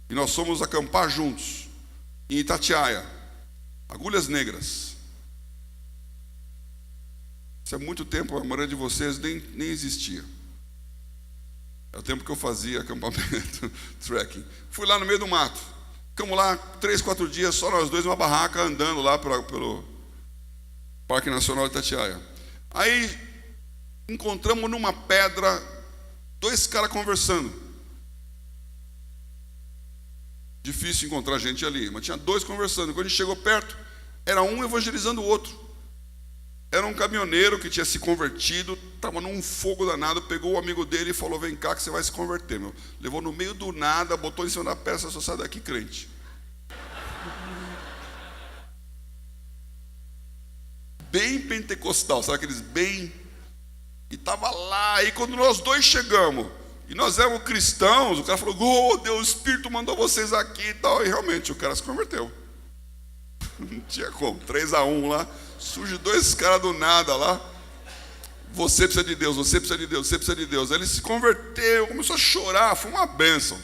E nós fomos acampar juntos em Itatiaia, Agulhas Negras. Isso é muito tempo, a maioria de vocês nem existia. É o tempo que eu fazia acampamento, trekking. Fui lá no meio do mato. Ficamos lá 3, 4 dias, só nós dois, numa barraca, andando lá pelo Parque Nacional de Itatiaia. Aí encontramos numa pedra 2 caras conversando. Difícil encontrar gente ali, mas tinha 2 conversando. Quando a gente chegou perto, era um evangelizando o outro. Era um caminhoneiro que tinha se convertido, estava num fogo danado, pegou o amigo dele e falou, vem cá que você vai se converter, meu. Levou no meio do nada, botou em cima da peça, só sai daqui crente. Bem pentecostal, sabe aqueles bem... E estava lá, e quando nós 2 chegamos, e nós éramos cristãos, o cara falou, oh Deus, o Espírito mandou vocês aqui e tal, e realmente o cara se converteu. Não tinha como, 3-1 lá, surge 2 caras do nada lá, você precisa de Deus, você precisa de Deus, você precisa de Deus. Aí ele se converteu, começou a chorar, foi uma bênção.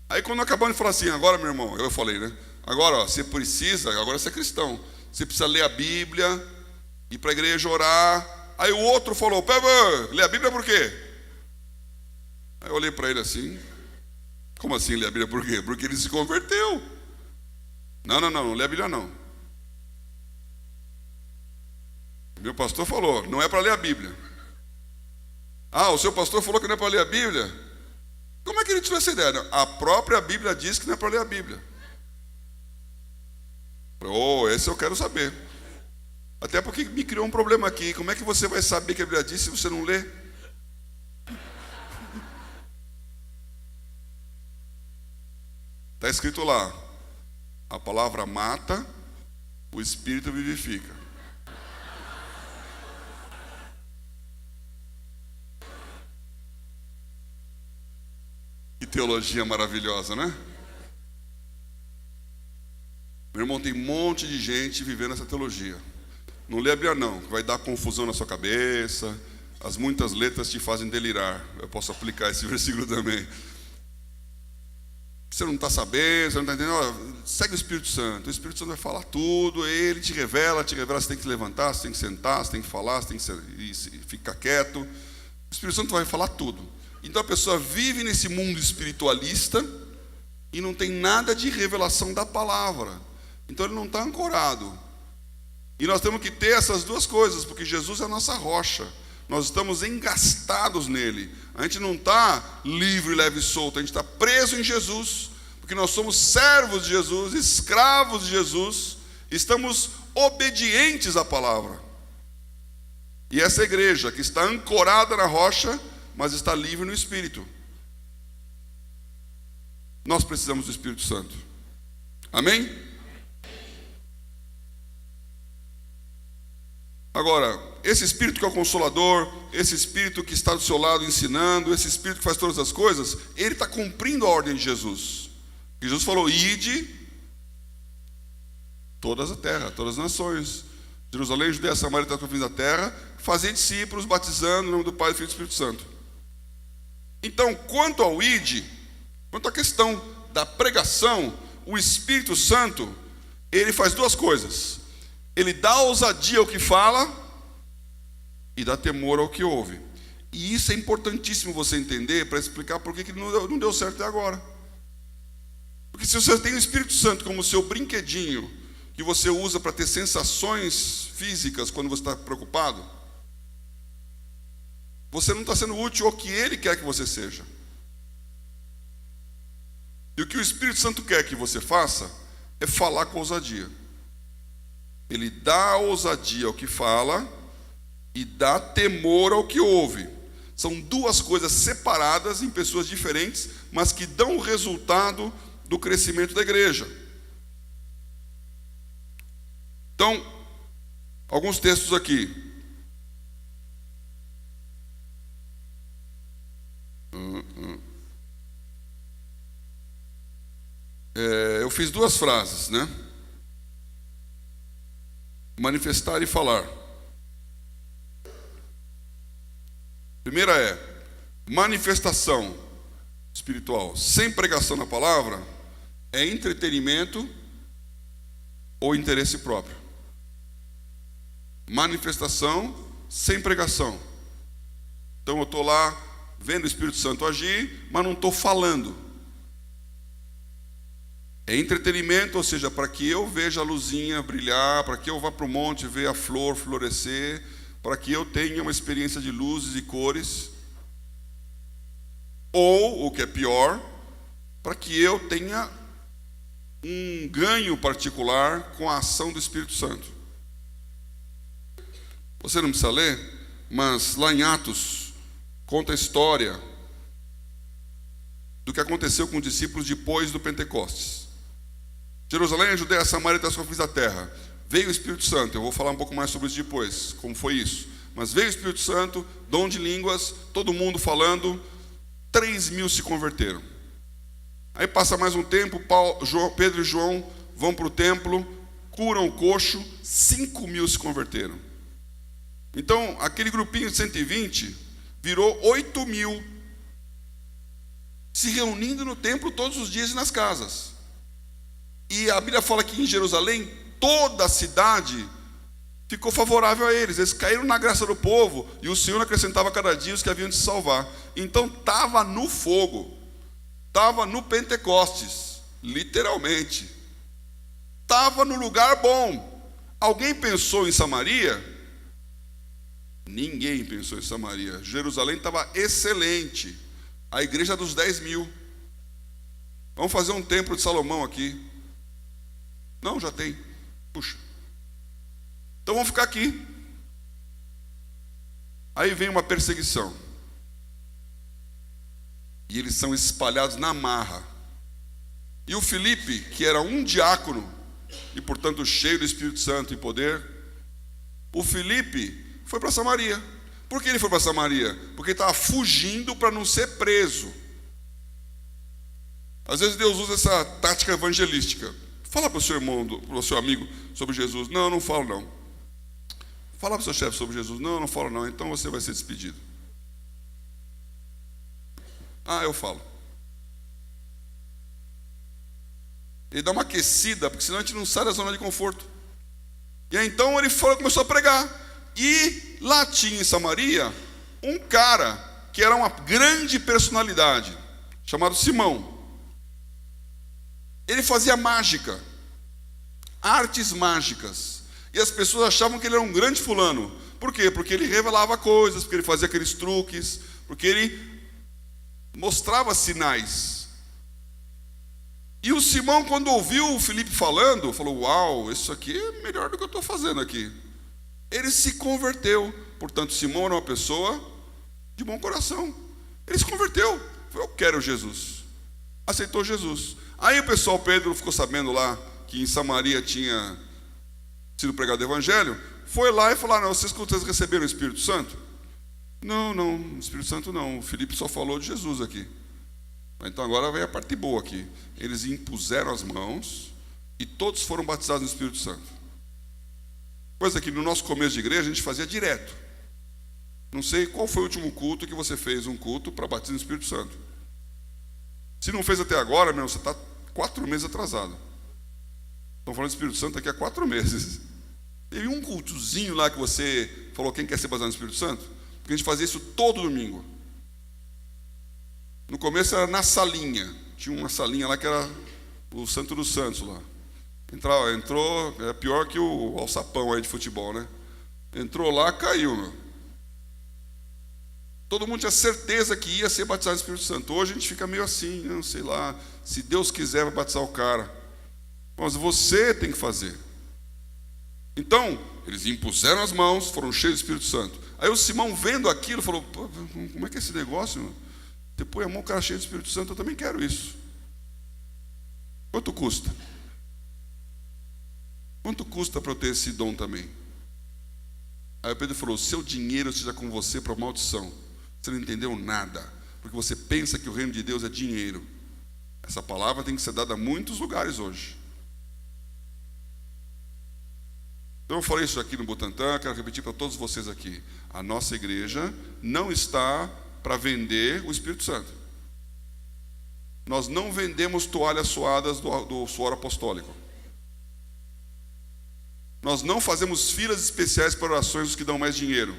Aí quando acabamos de falar assim, agora meu irmão, eu falei, né? Agora ó, você precisa, agora você é cristão, você precisa ler a Bíblia, ir para a igreja orar. Aí o outro falou, Peba, lê a Bíblia por quê? Aí eu olhei para ele assim, como assim lê a Bíblia por quê? Porque ele se converteu. Não lê a Bíblia não. Meu pastor falou, não é para ler a Bíblia. Ah, o seu pastor falou que não é para ler a Bíblia? Como é que ele tirou essa ideia? A própria Bíblia diz que não é para ler a Bíblia. Oh, esse eu quero saber. Até porque me criou um problema aqui. Como é que você vai saber que a Bíblia diz se você não lê? Está escrito lá, a palavra mata, o Espírito vivifica. Que teologia maravilhosa, né? Meu irmão, tem um monte de gente vivendo essa teologia. Não lê a Bíblia não, vai dar confusão na sua cabeça. As muitas letras te fazem delirar. Eu posso aplicar esse versículo também. Você não está sabendo, você não está entendendo. Segue o Espírito Santo. O Espírito Santo vai falar tudo. Ele te revela. Você tem que levantar, você tem que sentar, você tem que falar, você tem que ficar quieto. O Espírito Santo vai falar tudo. Então a pessoa vive nesse mundo espiritualista e não tem nada de revelação da palavra. Então ele não está ancorado. E nós temos que ter essas duas coisas, porque Jesus é a nossa rocha. Nós estamos engastados nele. A gente não está livre, leve e solto. A gente está preso em Jesus, porque nós somos servos de Jesus, escravos de Jesus. Estamos obedientes à palavra. E essa igreja que está ancorada na rocha, mas está livre no Espírito. Nós precisamos do Espírito Santo. Amém? Agora, esse Espírito que é o Consolador, esse Espírito que está do seu lado ensinando, esse Espírito que faz todas as coisas, ele está cumprindo a ordem de Jesus. E Jesus falou: ide todas a terra, todas as nações, Jerusalém, Judeia, Samaria, até os confins da terra, fazei discípulos, batizando em nome do Pai, do Filho e do Espírito Santo. Então, quanto ao ide, quanto à questão da pregação, o Espírito Santo, ele faz duas coisas. Ele dá ousadia ao que fala e dá temor ao que ouve. E isso é importantíssimo você entender para explicar por que não deu certo até agora. Porque se você tem o Espírito Santo como seu brinquedinho, que você usa para ter sensações físicas quando você está preocupado, você não está sendo útil ao que Ele quer que você seja. E o que o Espírito Santo quer que você faça é falar com ousadia. Ele dá ousadia ao que fala e dá temor ao que ouve. São duas coisas separadas em pessoas diferentes, mas que dão o resultado do crescimento da igreja. Então, alguns textos aqui. Eu fiz duas frases, né? Manifestar e falar. Primeira é manifestação espiritual sem pregação na palavra é entretenimento ou interesse próprio. Manifestação sem pregação. Então eu estou lá vendo o Espírito Santo agir, mas não estou falando. É entretenimento, ou seja, para que eu veja a luzinha brilhar, para que eu vá para o monte ver a flor florescer, para que eu tenha uma experiência de luzes e cores. Ou, o que é pior, para que eu tenha um ganho particular com a ação do Espírito Santo. Você não precisa ler, mas lá em Atos conta a história do que aconteceu com os discípulos depois do Pentecostes. Jerusalém, Judeia, Samaria, até os confins da terra. Veio o Espírito Santo, eu vou falar um pouco mais sobre isso depois, como foi isso. Mas veio o Espírito Santo, dom de línguas, todo mundo falando, 3.000 se converteram. Aí passa mais um tempo, Pedro e João vão para o templo, curam o coxo, 5.000 se converteram. Então, aquele grupinho de 120 virou 8.000, se reunindo no templo todos os dias e nas casas. E a Bíblia fala que em Jerusalém, toda a cidade ficou favorável a eles. Eles caíram na graça do povo e o Senhor acrescentava cada dia os que haviam de se salvar. Então estava no fogo, estava no Pentecostes, literalmente. Estava no lugar bom. Alguém pensou em Samaria? Ninguém pensou em Samaria. Jerusalém estava excelente. A igreja dos 10.000. Vamos fazer um templo de Salomão aqui. Não, já tem. Puxa. Então vamos ficar aqui. Aí vem uma perseguição. E eles são espalhados na marra. E o Filipe, que era um diácono, e portanto cheio do Espírito Santo e poder, o Filipe foi para Samaria. Por que ele foi para Samaria? Porque ele estava fugindo para não ser preso. Às vezes Deus usa essa tática evangelística. Fala para o seu irmão, para o seu amigo sobre Jesus. Não, não falo não. Fala para o seu chefe sobre Jesus. Não, não falo não. Então você vai ser despedido. Ah, eu falo. Ele dá uma aquecida, porque senão a gente não sai da zona de conforto. E aí então ele começou a pregar. E lá tinha em Samaria um cara que era uma grande personalidade, chamado Simão. Ele fazia mágica, artes mágicas. E as pessoas achavam que ele era um grande fulano, Por quê? Porque ele revelava coisas, porque ele fazia aqueles truques, porque ele mostrava sinais. E o Simão, quando ouviu o Filipe falando, falou: uau, isso aqui é melhor do que eu estou fazendo aqui. Ele se converteu. Portanto, Simão era uma pessoa de bom coração. Ele se converteu. Falou: eu quero Jesus. Aceitou Jesus. Aí o pessoal, Pedro, ficou sabendo lá que em Samaria tinha sido pregado o evangelho, foi lá e falou: não, vocês receberam o Espírito Santo? Não, o Espírito Santo não, o Filipe só falou de Jesus aqui. Então agora vem a parte boa aqui. Eles impuseram as mãos e todos foram batizados no Espírito Santo. Coisa que no nosso começo de igreja a gente fazia direto. Não sei qual foi o último culto que você fez um culto para batismo no Espírito Santo. Se não fez até agora, meu, você está 4 meses atrasado. Estão falando de Espírito Santo daqui a 4 meses. Teve um cultozinho lá que você falou: quem quer ser batizado no Espírito Santo? Porque a gente fazia isso todo domingo. No começo era na salinha. Tinha uma salinha lá que era o Santo dos Santos lá. Entrou, é pior que o alçapão aí de futebol, né? Entrou lá, caiu, meu. Todo mundo tinha certeza que ia ser batizado no Espírito Santo. Hoje a gente fica meio assim, não sei lá, se Deus quiser vai batizar o cara. Mas você tem que fazer. Então, eles impuseram as mãos, foram cheios do Espírito Santo. Aí o Simão, vendo aquilo, falou: pô, como é que é esse negócio, meu? Você põe a mão, o cara cheio do Espírito Santo, eu também quero isso. Quanto custa? Quanto custa para eu ter esse dom também? Aí o Pedro falou: seu dinheiro seja com você para maldição. Você não entendeu nada, porque você pensa que o reino de Deus é dinheiro. Essa palavra tem que ser dada a muitos lugares hoje. Então eu falei isso aqui no Butantã, quero repetir para todos vocês aqui. A nossa igreja não está para vender o Espírito Santo. Nós não vendemos toalhas suadas do suor apostólico. Nós não fazemos filas especiais para orações dos que dão mais dinheiro.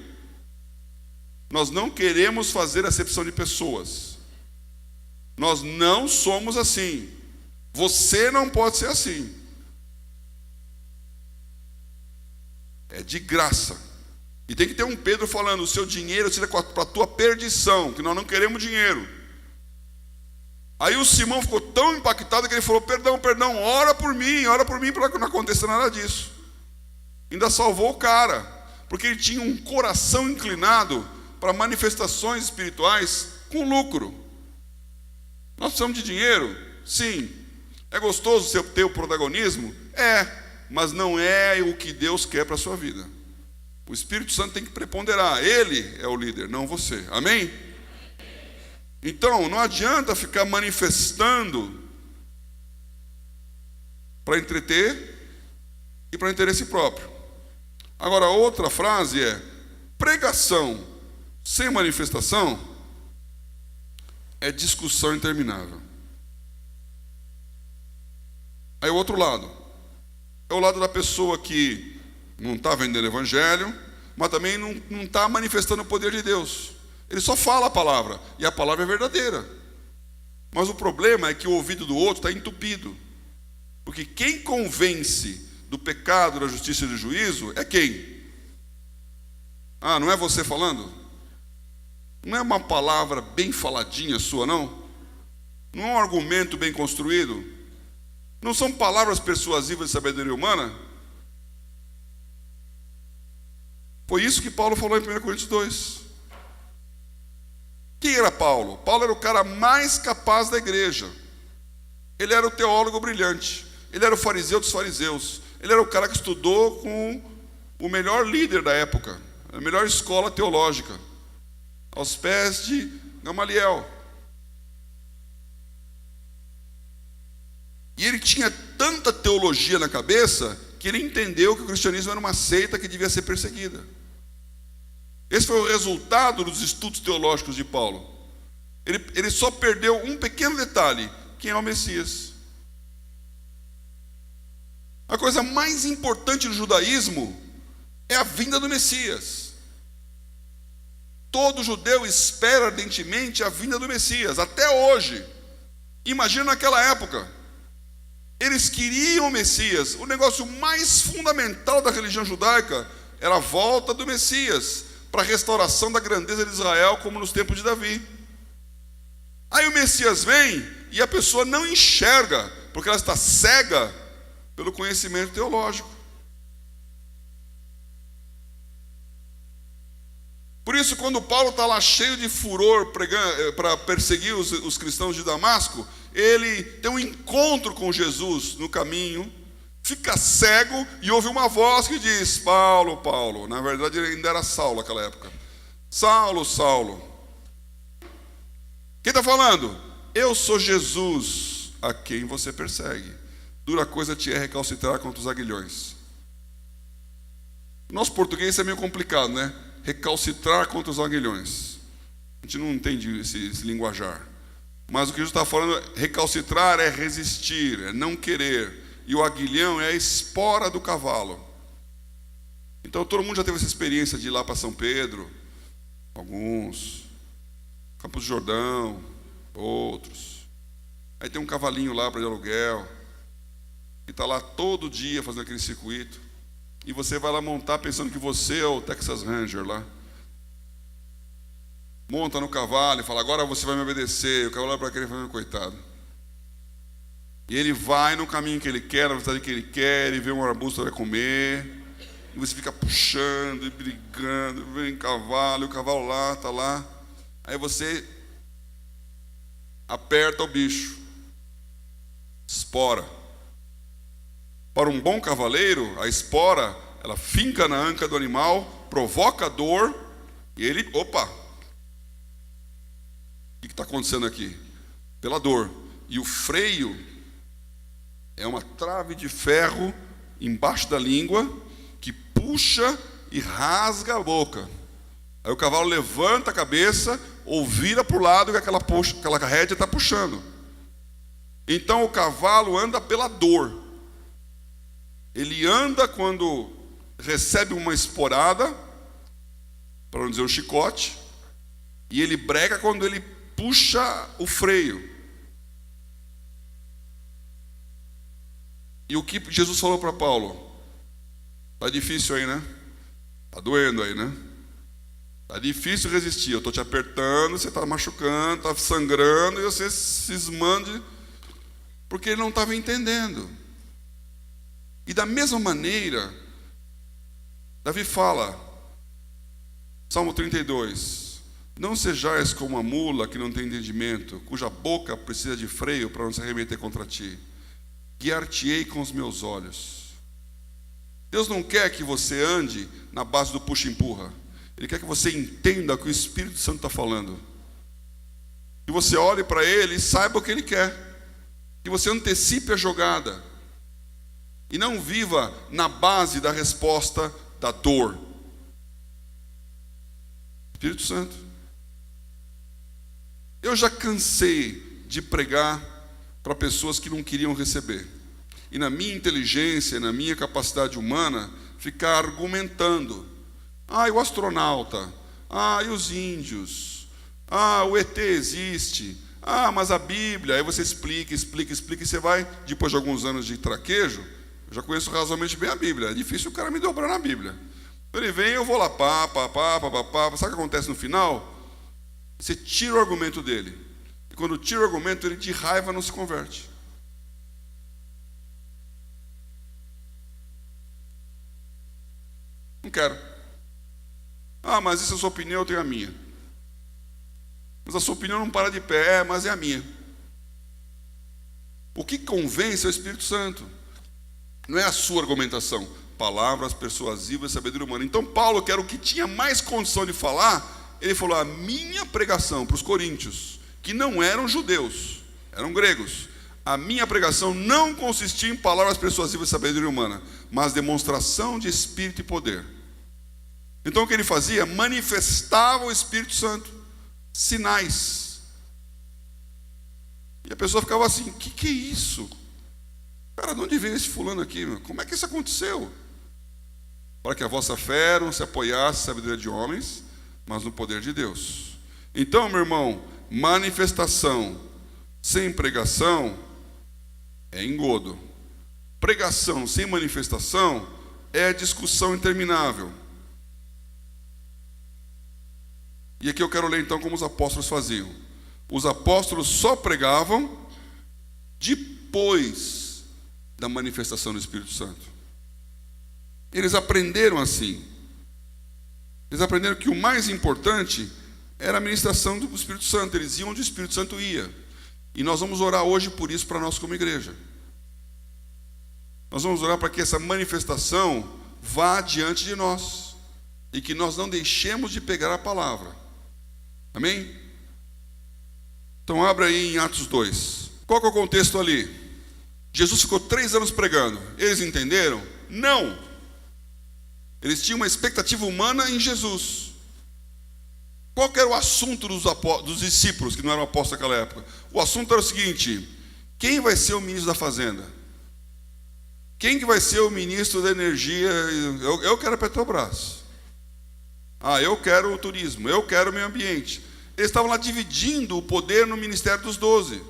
Nós não queremos fazer acepção de pessoas. Nós não somos assim. Você não pode ser assim. É de graça. E tem que ter um Pedro falando: o seu dinheiro seja para a tua perdição, que nós não queremos dinheiro. Aí o Simão ficou tão impactado que ele falou: perdão, ora por mim para que não aconteça nada disso. Ainda salvou o cara, porque ele tinha um coração inclinado para manifestações espirituais com lucro. Nós precisamos de dinheiro? Sim. É gostoso ter o protagonismo? É, mas não é o que Deus quer para a sua vida. O Espírito Santo tem que preponderar. Ele é o líder, não você. Amém? Então, não adianta ficar manifestando para entreter e para interesse próprio. Agora, outra frase é: pregação sem manifestação é discussão interminável. Aí o outro lado é o lado da pessoa que não está vendendo evangelho, mas também não está manifestando o poder de Deus. Ele só fala a palavra, e a palavra é verdadeira. Mas o problema é que o ouvido do outro está entupido. Porque quem convence do pecado, da justiça e do juízo é quem? Ah, não é você falando? Não é uma palavra bem faladinha sua, não? Não é um argumento bem construído? Não são palavras persuasivas de sabedoria humana? Foi isso que Paulo falou em 1 Coríntios 2. Quem era Paulo? Paulo era o cara mais capaz da igreja. Ele era o teólogo brilhante. Ele era o fariseu dos fariseus. Ele era o cara que estudou com o melhor líder da época, a melhor escola teológica, aos pés de Gamaliel. E ele tinha tanta teologia na cabeça que ele entendeu que o cristianismo era uma seita que devia ser perseguida. Esse foi o resultado dos estudos teológicos de Paulo. Ele só perdeu um pequeno detalhe: quem é o Messias. A coisa mais importante do judaísmo é a vinda do Messias. Todo judeu espera ardentemente a vinda do Messias, até hoje. Imagina naquela época. Eles queriam o Messias. O negócio mais fundamental da religião judaica era a volta do Messias, para a restauração da grandeza de Israel, como nos tempos de Davi. Aí o Messias vem e a pessoa não enxerga, porque ela está cega pelo conhecimento teológico. Por isso, quando Paulo está lá cheio de furor para perseguir os cristãos de Damasco, ele tem um encontro com Jesus no caminho, fica cego e ouve uma voz que diz: Paulo, Paulo. Na verdade, ele ainda era Saulo naquela época. Saulo, Saulo. Quem está falando? Eu sou Jesus, a quem você persegue. Dura coisa te é recalcitrar contra os aguilhões. Nosso português é meio complicado, né? Recalcitrar contra os aguilhões. A gente não entende esse linguajar. Mas o que Jesus está falando, recalcitrar é resistir, é não querer. E o aguilhão é a espora do cavalo. Então todo mundo já teve essa experiência de ir lá para São Pedro. Alguns. Campos do Jordão. Outros. Aí tem um cavalinho lá para de aluguel. Que está lá todo dia fazendo aquele circuito. E você vai lá montar pensando que você é o Texas Ranger lá. Monta no cavalo e fala: agora você vai me obedecer. O cavalo olha para aquele e fala: coitado. E ele vai no caminho que ele quer, na velocidade que ele quer, ele vê um arbusto para comer. E você fica puxando e brigando, vem cavalo, e o cavalo lá, está lá. Aí você aperta o bicho. Espora. Para um bom cavaleiro, a espora, ela finca na anca do animal, provoca dor, e ele, opa! O que está acontecendo aqui? Pela dor. E o freio é uma trave de ferro embaixo da língua, que puxa e rasga a boca. Aí o cavalo levanta a cabeça, ou vira para o lado que aquela rédea está puxando. Então o cavalo anda pela dor. Ele anda quando recebe uma esporada, para não dizer um chicote, e ele brega quando ele puxa o freio. E o que Jesus falou para Paulo? Está difícil aí, né? Está doendo aí, né? Está difícil resistir. Eu estou te apertando, você está machucando, está sangrando, e você cismando, porque ele não estava entendendo. E da mesma maneira, Davi fala, Salmo 32, não sejais como a mula que não tem entendimento, cuja boca precisa de freio para não se arremeter contra ti. Guiar-te-ei com os meus olhos. Deus não quer que você ande na base do puxa-empurra. Ele quer que você entenda o que o Espírito Santo está falando. Que você olhe para Ele e saiba o que Ele quer. Que você antecipe a jogada. E não viva na base da resposta da dor. Espírito Santo. Eu já cansei de pregar para pessoas que não queriam receber. E na minha inteligência, na minha capacidade humana, ficar argumentando. Ah, e o astronauta? Ah, e os índios? Ah, o ET existe? Ah, mas a Bíblia. Aí você explica, e você vai, depois de alguns anos de traquejo, eu já conheço razoavelmente bem a Bíblia. É difícil o cara me dobrar na Bíblia. Então ele vem, eu vou lá, pá. Sabe o que acontece no final? Você tira o argumento dele. E quando tira o argumento, ele de raiva não se converte. Não quero. Ah, mas isso é a sua opinião, eu tenho a minha. Mas a sua opinião não para de pé, mas é a minha. O que convence é o Espírito Santo. Não é a sua argumentação. Palavras persuasivas e sabedoria humana. Então Paulo, que era o que tinha mais condição de falar, ele falou: a minha pregação para os coríntios, que não eram judeus, eram gregos, a minha pregação não consistia em palavras persuasivas e sabedoria humana, mas demonstração de Espírito e poder. Então o que ele fazia? Manifestava o Espírito Santo, sinais. E a pessoa ficava assim: que é isso? Cara, de onde veio esse fulano aqui? Meu? Como é que isso aconteceu? Para que a vossa fé não se apoiasse na sabedoria de homens, mas no poder de Deus. Então, meu irmão, manifestação sem pregação é engodo. Pregação sem manifestação é discussão interminável. E aqui eu quero ler então como os apóstolos faziam. Os apóstolos só pregavam depois da manifestação do Espírito Santo. Eles aprenderam assim. Eles aprenderam que o mais importante era a ministração do Espírito Santo. Eles iam onde o Espírito Santo ia. E nós vamos orar hoje por isso para nós como igreja. Nós vamos orar para que essa manifestação vá diante de nós. E que nós não deixemos de pegar a palavra. Amém? Então abra aí em Atos 2. Qual que é o contexto ali? Jesus ficou 3 anos pregando. Eles entenderam? Não. Eles tinham uma expectativa humana em Jesus. Qual que era o assunto dos discípulos, que não eram apóstolos naquela época? O assunto era o seguinte: quem vai ser o ministro da fazenda? Quem que vai ser o ministro da energia? Eu quero a Petrobras. Eu quero o turismo, eu quero o meio ambiente. Eles estavam lá dividindo o poder no ministério dos 12.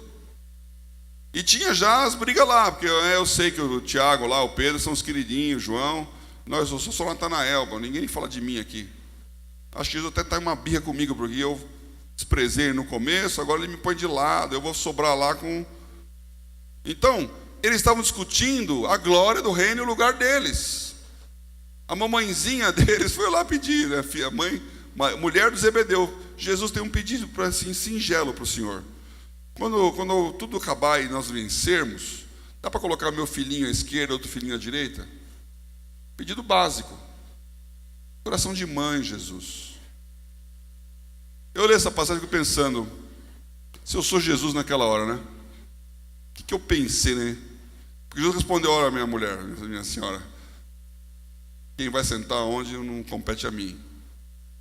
E tinha já as brigas lá, porque eu sei que o Tiago lá, o Pedro, são os queridinhos, o João. Eu sou só Natanael, ninguém fala de mim aqui. Acho que Jesus até está em uma birra comigo, porque eu desprezei no começo, agora ele me põe de lado, eu vou sobrar lá com... Então, eles estavam discutindo a glória do reino e o lugar deles. A mamãezinha deles foi lá pedir, né? A mulher do Zebedeu. Jesus tem um pedido para assim, singelo para o Senhor. Quando tudo acabar e nós vencermos, dá para colocar meu filhinho à esquerda, outro filhinho à direita? Pedido básico. Coração de mãe, Jesus. Eu leio essa passagem e fico pensando, se eu sou Jesus naquela hora, né? O que eu pensei, né? Porque Jesus respondeu: olha, minha mulher, minha senhora, quem vai sentar onde não compete a mim.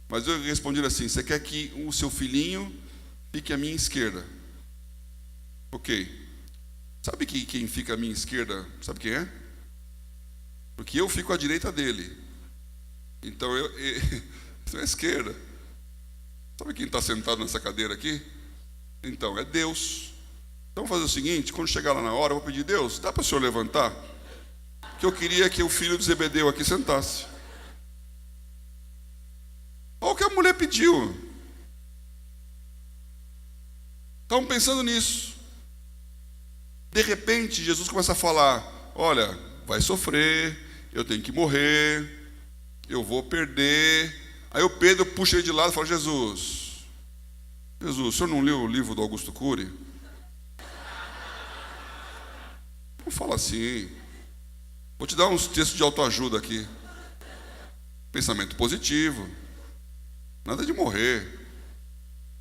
Mas eu respondi assim: você quer que o seu filhinho fique à minha esquerda? Ok. Sabe que quem fica à minha esquerda, sabe quem é? Porque eu fico à direita dele. Então isso é a esquerda. Sabe quem está sentado nessa cadeira aqui? Então, é Deus. Então vamos fazer o seguinte: quando chegar lá na hora, eu vou pedir: Deus, dá para o senhor levantar? Que eu queria que o filho de Zebedeu aqui sentasse. Olha o que a mulher pediu. Estavam pensando nisso. De repente, Jesus começa a falar: olha, vai sofrer, eu tenho que morrer, eu vou perder. Aí o Pedro puxa ele de lado e fala: Jesus, o senhor não leu o livro do Augusto Cury? Não fala assim. Vou te dar uns textos de autoajuda aqui. Pensamento positivo. Nada de morrer.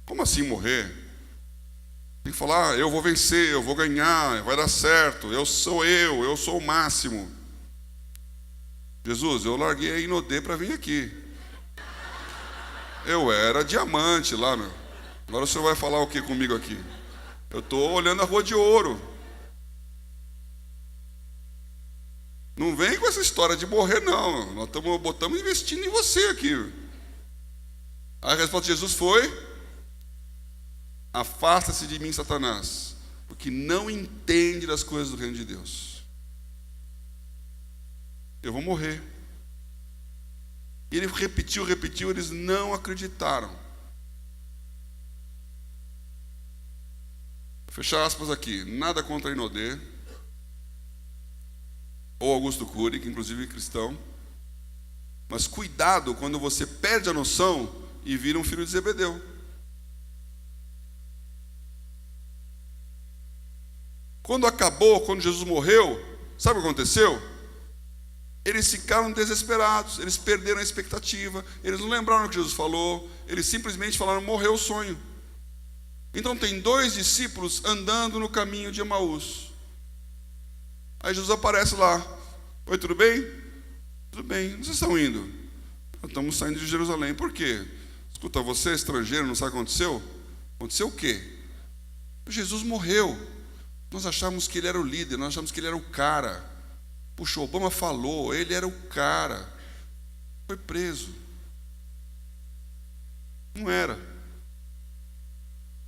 Como assim morrer? Tem que falar: eu vou vencer, eu vou ganhar, vai dar certo, eu sou o máximo. Jesus, eu larguei a Inodê para vir aqui. Eu era diamante lá, meu. Agora o senhor vai falar o que comigo aqui? Eu estou olhando a Rua de Ouro. Não vem com essa história de morrer, não. Nós estamos investindo em você aqui. A resposta de Jesus foi: afasta-se de mim, Satanás, porque não entende das coisas do reino de Deus. Eu vou morrer. E ele repetiu, eles não acreditaram. Vou fechar aspas aqui. Nada contra Inodê ou Augusto Cury, que inclusive é cristão. Mas cuidado quando você perde a noção e vira um filho de Zebedeu. Quando Jesus morreu, sabe o que aconteceu? Eles ficaram desesperados, eles perderam a expectativa, eles não lembraram o que Jesus falou, eles simplesmente falaram: morreu o sonho. Então tem 2 discípulos andando no caminho de Emaús. Aí Jesus aparece lá: oi, tudo bem? Tudo bem, onde vocês estão indo? Nós estamos saindo de Jerusalém. Por quê? Escuta, você é estrangeiro, não sabe o que aconteceu? Aconteceu o quê? Jesus morreu. Nós achávamos que ele era o líder, nós achávamos que ele era o cara. Puxa, Obama falou, ele era o cara. Foi preso. Não era.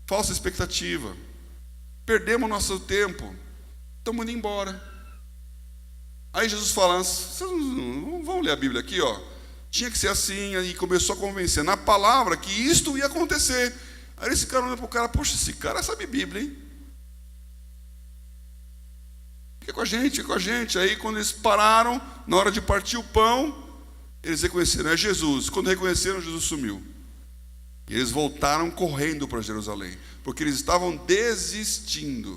Falsa expectativa. Perdemos nosso tempo. Estamos indo embora. Aí Jesus fala: vocês não vão ler a Bíblia aqui, ó. tinha que ser assim, aí começou a convencer na palavra que isto ia acontecer. Aí esse cara olha para o cara, poxa, esse cara sabe Bíblia, hein? Fica com a gente, fica com a gente. Aí quando eles pararam, na hora de partir o pão, eles reconheceram, é Jesus. Quando reconheceram, Jesus sumiu. E eles voltaram correndo para Jerusalém, porque eles estavam desistindo.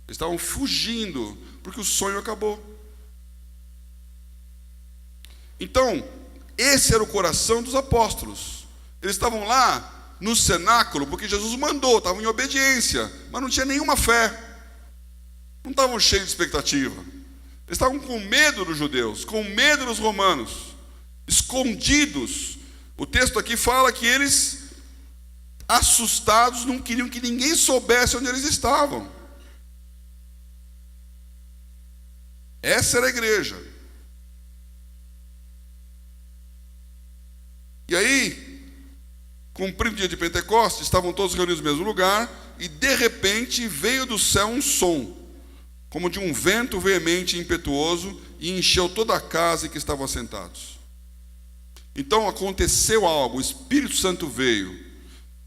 Eles estavam fugindo, porque o sonho acabou. Então, esse era o coração dos apóstolos. Eles estavam lá no cenáculo, porque Jesus mandou, estavam em obediência, mas não tinha nenhuma fé. Não estavam cheios de expectativa. Eles estavam com medo dos judeus, com medo dos romanos, escondidos. O texto aqui fala que eles, assustados, não queriam que ninguém soubesse onde eles estavam. Essa era a igreja. E aí, cumprindo o dia de Pentecostes, estavam todos reunidos no mesmo lugar, e de repente veio do céu um som, como de um vento veemente e impetuoso, e encheu toda a casa em que estavam assentados. Então aconteceu algo, o Espírito Santo veio,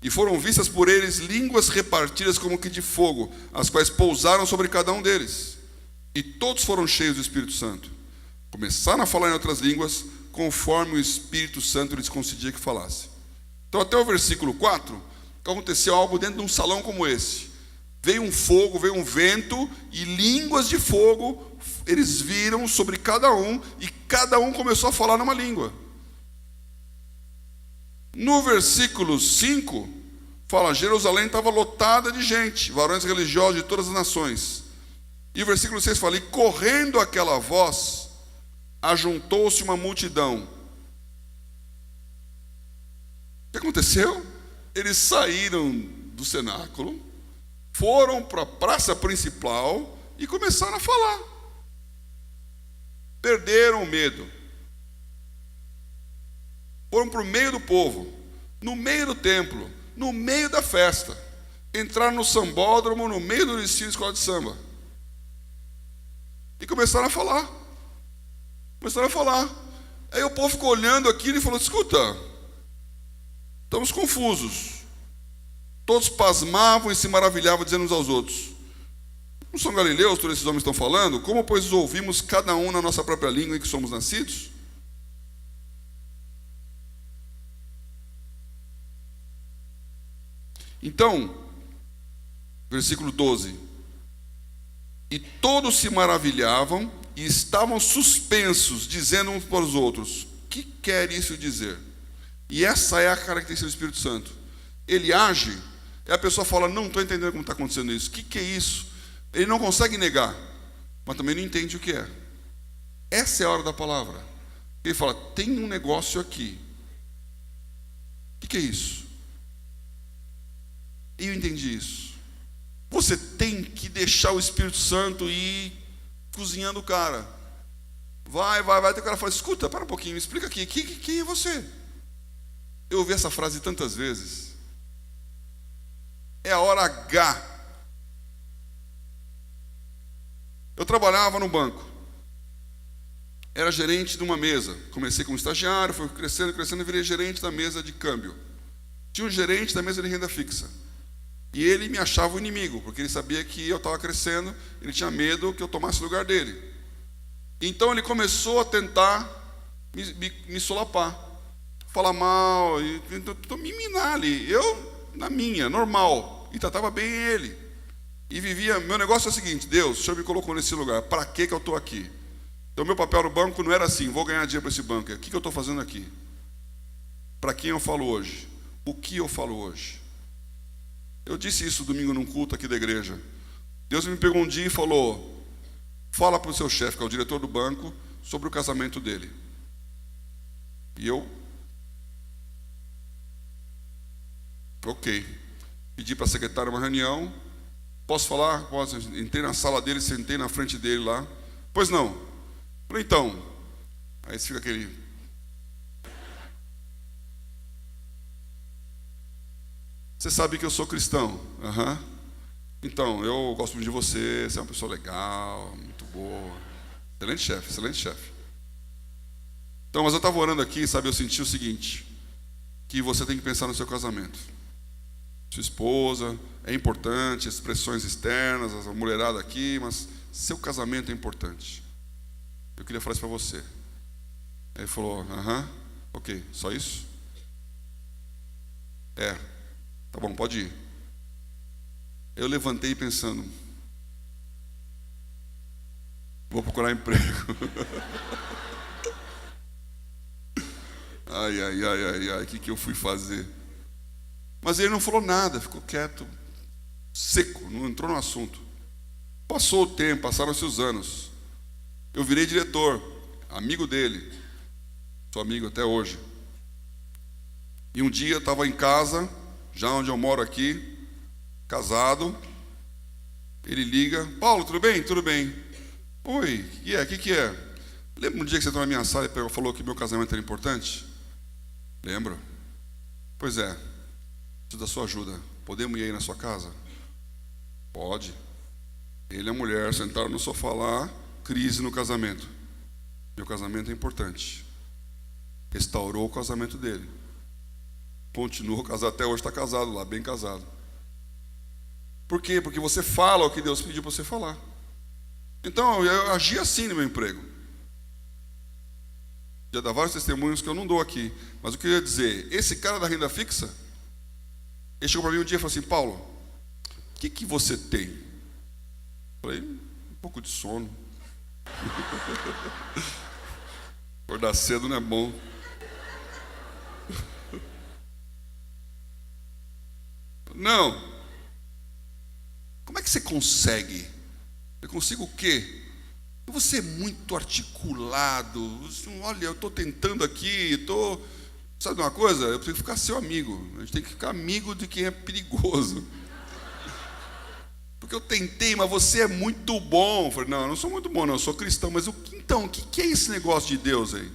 e foram vistas por eles línguas repartidas como que de fogo, as quais pousaram sobre cada um deles. E todos foram cheios do Espírito Santo. Começaram a falar em outras línguas, conforme o Espírito Santo lhes concedia que falasse. Então até o versículo 4, aconteceu algo dentro de um salão como esse. Veio um fogo, veio um vento, e línguas de fogo, eles viram sobre cada um, e cada um começou a falar numa língua. No versículo 5, fala, Jerusalém estava lotada de gente, varões religiosos de todas as nações. E o versículo 6 fala, e correndo aquela voz, ajuntou-se uma multidão. O que aconteceu? Eles saíram do cenáculo, foram para a praça principal e começaram a falar. Perderam o medo. Foram para o meio do povo, no meio do templo, no meio da festa. Entraram no sambódromo, no meio do desfile de escola de samba. E começaram a falar. Começaram a falar. Aí o povo ficou olhando aquilo e falou, escuta, estamos confusos. Todos pasmavam e se maravilhavam, dizendo uns aos outros, não são galileus, todos esses homens estão falando? Como, pois, os ouvimos cada um na nossa própria língua em que somos nascidos? Então, versículo 12. E todos se maravilhavam e estavam suspensos, dizendo uns para os outros, o que quer isso dizer? E essa é a característica do Espírito Santo. Ele age, e a pessoa fala, não estou entendendo como está acontecendo isso. O que é isso? Ele não consegue negar, mas também não entende o que é. Essa é a hora da palavra. Ele fala, tem um negócio aqui. O que é isso? E eu entendi isso. Você tem que deixar o Espírito Santo ir cozinhando o cara. Vai. Até o cara fala, escuta, para um pouquinho, me explica aqui, quem é você? Eu ouvi essa frase tantas vezes. É a hora H. Eu trabalhava no banco. Era gerente de uma mesa. Comecei como estagiário, fui crescendo e virei gerente da mesa de câmbio. Tinha um gerente da mesa de renda fixa. E ele me achava o inimigo, porque ele sabia que eu estava crescendo, ele tinha medo que eu tomasse o lugar dele. Então ele começou a tentar me solapar, falar mal, e me minar ali. Eu, na minha, normal, e tratava bem ele. E vivia, meu negócio é o seguinte, Deus, o Senhor me colocou nesse lugar, para que eu estou aqui? Então meu papel no banco não era assim, vou ganhar dinheiro para esse banco, o que eu estou fazendo aqui? Para quem eu falo hoje? O que eu falo hoje? Eu disse isso domingo num culto aqui da igreja. Deus me pegou um dia e falou, fala para o seu chefe, que é o diretor do banco, sobre o casamento dele. E eu, ok. Pedi para a secretária uma reunião. Posso falar? Posso. Entrei na sala dele, sentei na frente dele lá. Pois não. Falei, então. Aí fica aquele... Você sabe que eu sou cristão. Então, eu gosto muito de você, você é uma pessoa legal, muito boa. Excelente chefe, excelente chefe. Então, mas eu estava orando aqui, sabe, eu senti o seguinte, que você tem que pensar no seu casamento. Sua esposa, é importante, expressões externas, a mulherada aqui, mas seu casamento é importante. Eu queria falar isso para você. Aí ele falou, ok, só isso? Tá bom, pode ir. Eu levantei pensando, vou procurar emprego. Ai, o que eu fui fazer? Mas ele não falou nada, ficou quieto, seco, não entrou no assunto. Passou o tempo, passaram-se os anos. Eu virei diretor, amigo dele, sou amigo até hoje. E um dia eu estava em casa, já onde eu moro aqui, casado. Ele liga, Paulo, tudo bem? Tudo bem. Oi, o que é? Lembra um dia que você entrou na minha sala e falou que meu casamento era importante? Lembro. Pois é, preciso da sua ajuda. Podemos ir aí na sua casa? Pode. Ele e a mulher sentaram no sofá lá, crise no casamento. Meu casamento é importante. Restaurou o casamento dele. Continuou casado, até hoje está casado lá, bem casado. Por quê? Porque você fala o que Deus pediu para você falar. Então, eu agi assim no meu emprego. Já dá vários testemunhos que eu não dou aqui. Mas o que eu ia dizer, esse cara da renda fixa, ele chegou para mim um dia e falou assim, Paulo, o que você tem? Eu falei, um pouco de sono. Acordar cedo não é bom. Não. Como é que você consegue? Eu consigo o quê? Você é muito articulado. Olha, eu estou tentando aqui, sabe de uma coisa? Eu preciso ficar seu amigo. A gente tem que ficar amigo de quem é perigoso. Porque eu tentei, mas você é muito bom. Eu falei, não, eu não sou muito bom, não, eu sou cristão. Mas então, o que é esse negócio de Deus aí?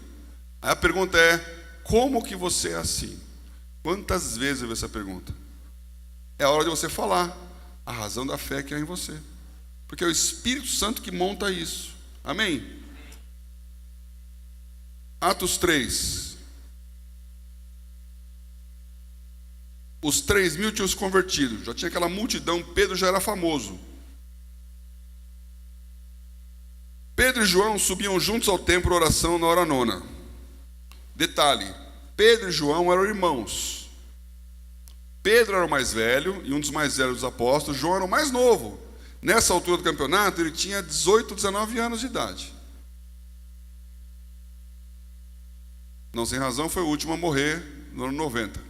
Aí a pergunta é, como que você é assim? Quantas vezes eu vi essa pergunta? É a hora de você falar a razão da fé que é em você. Porque é o Espírito Santo que monta isso. Amém? Atos 3. Os 3.000 tinham se convertido. Já tinha aquela multidão. Pedro já era famoso. Pedro e João subiam juntos ao templo para oração na hora nona. Detalhe, Pedro e João eram irmãos. Pedro era o mais velho e um dos mais velhos dos apóstolos. João era o mais novo. Nessa altura do campeonato, ele tinha 18, 19 anos de idade. Não sem razão, foi o último a morrer no ano 90.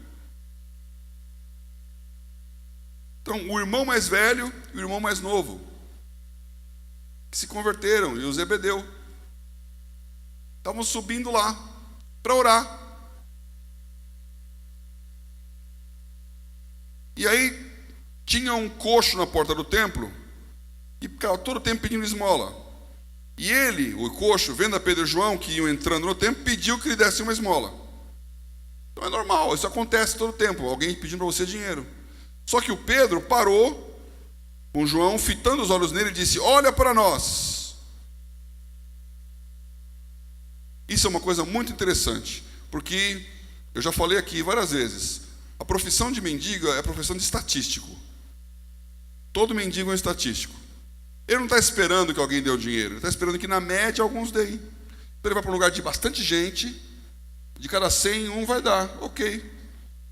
Então, o irmão mais velho e o irmão mais novo, que se converteram, e o Zebedeu, estavam subindo lá para orar. E aí, tinha um coxo na porta do templo, e ficava todo o tempo pedindo esmola. E ele, o coxo, vendo a Pedro e João que iam entrando no templo, pediu que lhe desse uma esmola. Então é normal, isso acontece todo o tempo, alguém pedindo para você dinheiro. Só que o Pedro parou, com João, fitando os olhos nele, e disse, olha para nós. Isso é uma coisa muito interessante, porque eu já falei aqui várias vezes, a profissão de mendigo é a profissão de estatístico. Todo mendigo é um estatístico. Ele não está esperando que alguém dê o dinheiro, ele está esperando que na média alguns deem. Então ele vai para um lugar de bastante gente, de cada 100, um vai dar, ok.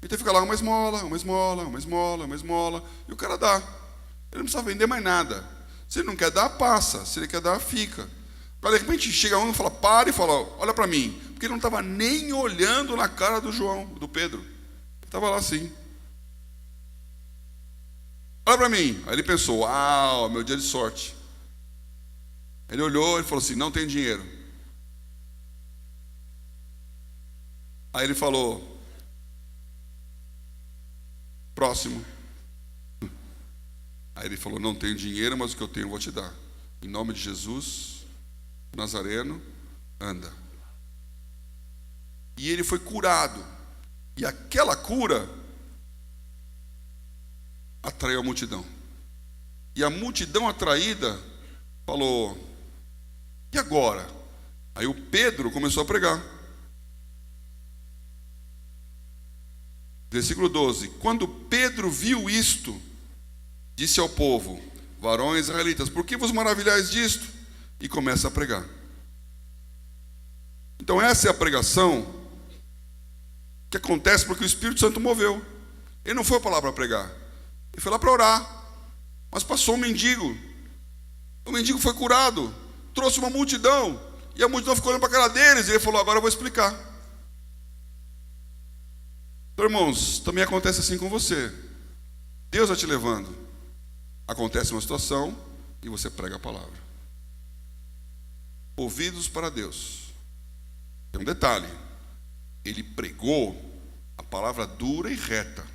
Então fica lá uma esmola, uma esmola, uma esmola, uma esmola, e o cara dá. Ele não precisa vender mais nada. Se ele não quer dar, passa. Se ele quer dar, fica. Agora de repente chega um e fala, para e fala, olha para mim. Porque ele não estava nem olhando na cara do João, do Pedro. Ele estava lá assim. Olha para mim. Aí ele pensou, uau, meu dia de sorte. Ele olhou e falou assim, não tem dinheiro. Aí ele falou, próximo. Aí ele falou, não tenho dinheiro, mas o que eu tenho eu vou te dar. Em nome de Jesus, Nazareno, anda. E ele foi curado. E aquela cura atraiu a multidão. E a multidão atraída falou, e agora? Aí o Pedro começou a pregar. Versículo 12. Quando Pedro viu isto, disse ao povo: varões israelitas, por que vos maravilhais disto? E começa a pregar. Então essa é a pregação que acontece porque o Espírito Santo moveu. Ele não foi para lá para pregar, ele foi lá para orar. Mas passou um mendigo. O mendigo foi curado, trouxe uma multidão, e a multidão ficou olhando para a cara deles, e ele falou: agora eu vou explicar. Então, irmãos, também acontece assim com você. Deus vai te levando. Acontece uma situação e você prega a palavra. Ouvidos para Deus. Tem um detalhe: ele pregou a palavra dura e reta.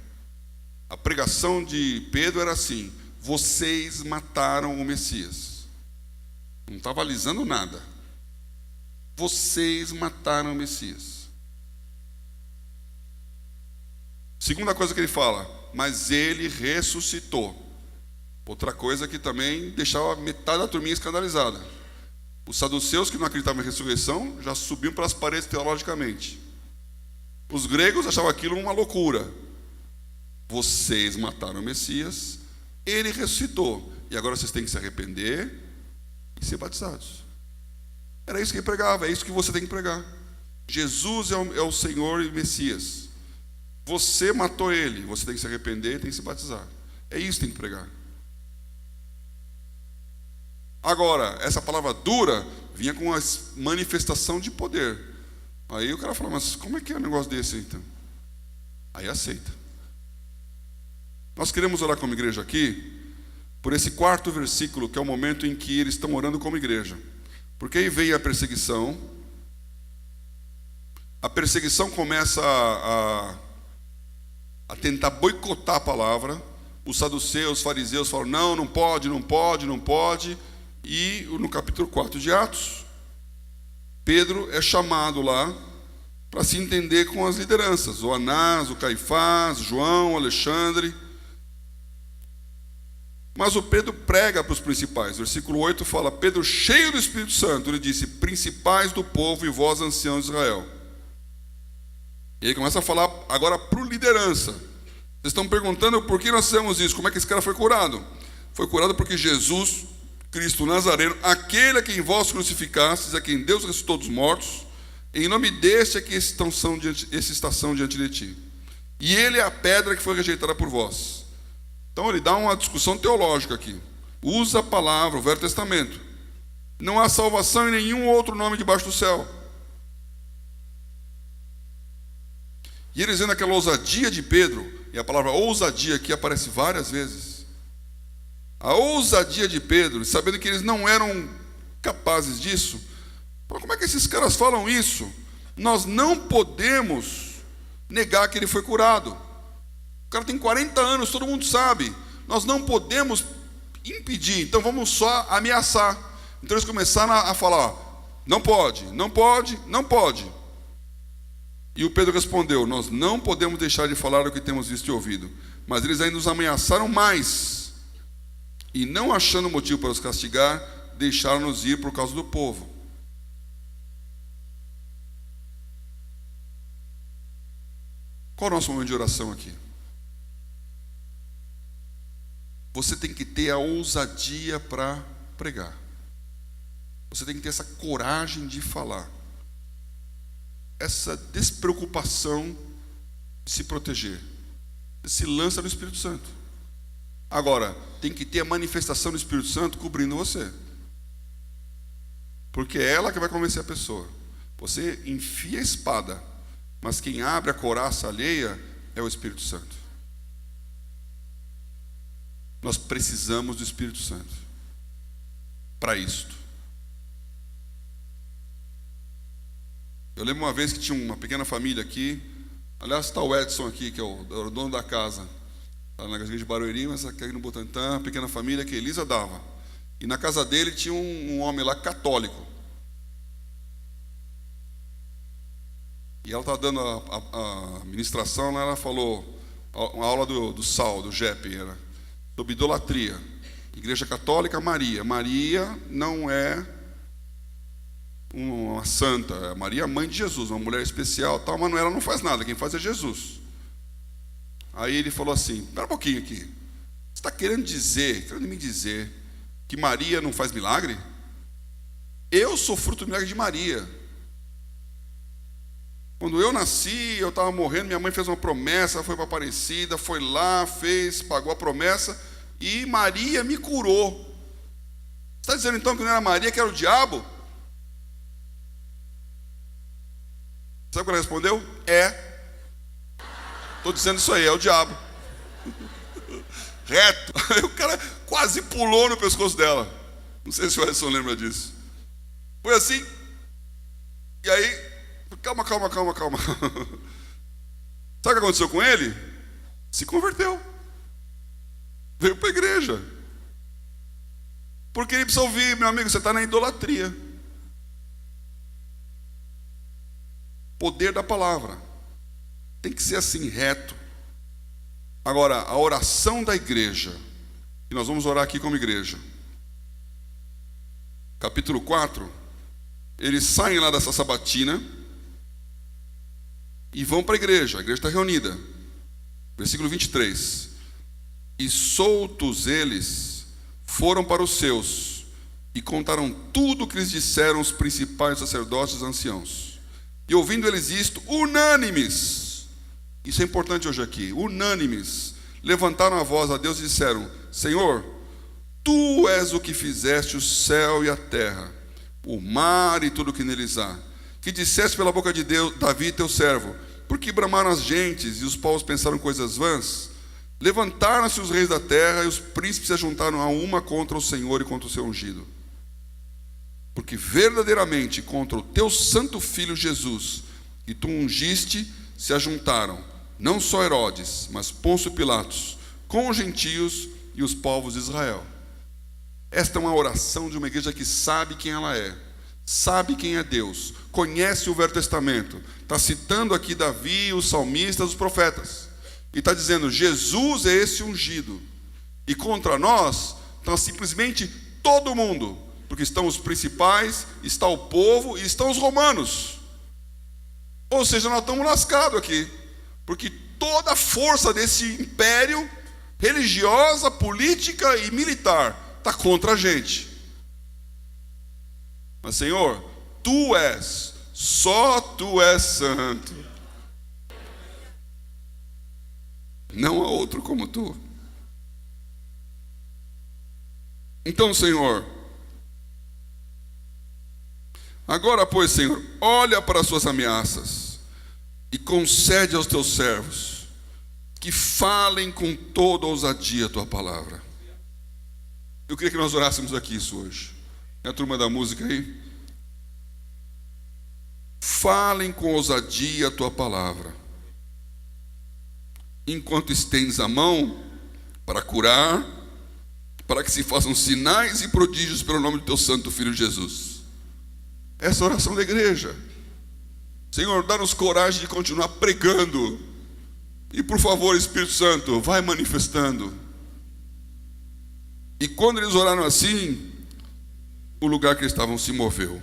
A pregação de Pedro era assim: vocês mataram o Messias. Não estava alisando nada. Vocês mataram o Messias. Segunda coisa que ele fala: mas ele ressuscitou. Outra coisa que também deixava metade da turminha escandalizada. Os saduceus, que não acreditavam em ressurreição, já subiam para as paredes teologicamente. Os gregos achavam aquilo uma loucura. Vocês mataram o Messias, ele ressuscitou, e agora vocês têm que se arrepender e ser batizados. Era isso que ele pregava, é isso que você tem que pregar. Jesus é o Senhor e Messias. Você matou ele, você tem que se arrepender e tem que se batizar. É isso que tem que pregar. Agora, essa palavra dura vinha com uma manifestação de poder. Aí o cara fala: mas como é que é um negócio desse então? Aí aceita. Nós queremos orar como igreja aqui por esse 4º versículo, que é o momento em que eles estão orando como igreja. Porque aí vem a perseguição. A perseguição começa a tentar boicotar a palavra. Os saduceus, os fariseus falam: não pode, não pode, não pode. E no capítulo 4 de Atos, Pedro é chamado lá para se entender com as lideranças. O Anás, o Caifás, João, o Alexandre. Mas o Pedro prega para os principais. Versículo 8 fala: Pedro, cheio do Espírito Santo, ele disse: principais do povo e vós, anciãos de Israel. E ele começa a falar agora para a liderança. Vocês estão perguntando por que nós fizemos isso? Como é que esse cara foi curado? Foi curado porque Jesus Cristo Nazareno, aquele a quem vós crucificastes, a quem Deus ressuscitou dos mortos, em nome deste é que esses estão diante de ti. E ele é a pedra que foi rejeitada por vós. Então ele dá uma discussão teológica aqui. Usa a palavra, o Velho Testamento. Não há salvação em nenhum outro nome debaixo do céu. E ele dizendo aquela ousadia de Pedro, e a palavra ousadia aqui aparece várias vezes. A ousadia de Pedro, sabendo que eles não eram capazes disso. Como é que esses caras falam isso? Nós não podemos negar que ele foi curado. O cara tem 40 anos, todo mundo sabe. Nós não podemos impedir, então vamos só ameaçar. Então eles começaram a falar: não pode, não pode, não pode. E o Pedro respondeu: nós não podemos deixar de falar o que temos visto e ouvido. Mas eles ainda nos ameaçaram mais. E não achando motivo para os castigar, deixaram-nos ir por causa do povo. Qual é o nosso momento de oração aqui? Você tem que ter a ousadia para pregar. Você tem que ter essa coragem de falar. Essa despreocupação de se proteger. Se lança no Espírito Santo. Agora, tem que ter a manifestação do Espírito Santo cobrindo você. Porque é ela que vai convencer a pessoa. Você enfia a espada, mas quem abre a couraça alheia é o Espírito Santo. Nós precisamos do Espírito Santo para isto. Eu lembro uma vez que tinha uma pequena família aqui. Aliás, está o Edson aqui, que é o dono da casa. Está na igreja de Barueri, mas aqui no Butantã, uma pequena família que a Elisa dava. E na casa dele tinha um homem lá católico. E ela está dando a ministração lá, ela falou, uma aula do Sal, do JEP, era sobre idolatria. Igreja Católica, Maria. Maria não é uma santa. Maria é a mãe de Jesus, uma mulher especial, tal, mas ela não faz nada, quem faz é Jesus. Aí ele falou assim: espera um pouquinho aqui. Você está querendo me dizer que Maria não faz milagre? Eu sou fruto do milagre de Maria. Quando eu nasci, eu estava morrendo, minha mãe fez uma promessa, foi para Aparecida, foi lá, fez, pagou a promessa, e Maria me curou. Você está dizendo então que não era Maria, que era o diabo? Sabe o que ela respondeu? Estou dizendo isso aí, é o diabo. Reto. Aí o cara quase pulou no pescoço dela. Não sei se o Edson lembra disso. Foi assim. E aí, calma. Sabe o que aconteceu com ele? Se converteu. Veio para a igreja. Porque ele precisa ouvir, meu amigo, você está na idolatria. Poder da palavra. Tem que ser assim, reto. Agora, a oração da igreja, e nós vamos orar aqui como igreja. Capítulo 4, eles saem lá dessa sabatina e vão para a igreja está reunida. Versículo 23. E soltos eles, foram para os seus, e contaram tudo o que lhes disseram os principais sacerdotes e os anciãos. E ouvindo eles isto, unânimes, isso é importante hoje aqui, unânimes, levantaram a voz a Deus e disseram: Senhor, Tu és o que fizeste o céu e a terra, o mar e tudo o que neles há, que disseste pela boca de Deus, Davi teu servo, porque bramaram as gentes e os povos pensaram coisas vãs. Levantaram-se os reis da terra e os príncipes se ajuntaram a uma contra o Senhor e contra o seu ungido. Porque verdadeiramente contra o teu santo filho Jesus, que tu ungiste, se ajuntaram, não só Herodes, mas Pôncio Pilatos, com os gentios e os povos de Israel. Esta é uma oração de uma igreja que sabe quem ela é, sabe quem é Deus, conhece o Velho Testamento. Está citando aqui Davi, os salmistas, os profetas. E está dizendo: Jesus é esse ungido. E contra nós está simplesmente todo mundo. Porque estão os principais, está o povo e estão os romanos. Ou seja, nós estamos lascados aqui. Porque toda a força desse império religiosa, política e militar está contra a gente. Mas Senhor, Tu és, só Tu és santo. Não há outro como Tu. Então, Senhor, agora, pois, Senhor, olha para as suas ameaças e concede aos teus servos que falem com toda ousadia a Tua palavra. Eu queria que nós orássemos aqui isso hoje. É a turma da música aí? Falem com ousadia a Tua palavra, enquanto estendes a mão para curar, para que se façam sinais e prodígios pelo nome do Teu santo Filho Jesus. Essa é a oração da igreja. Senhor, dá-nos coragem de continuar pregando. E por favor, Espírito Santo, vai manifestando. E quando eles oraram assim, o lugar que eles estavam se moveu.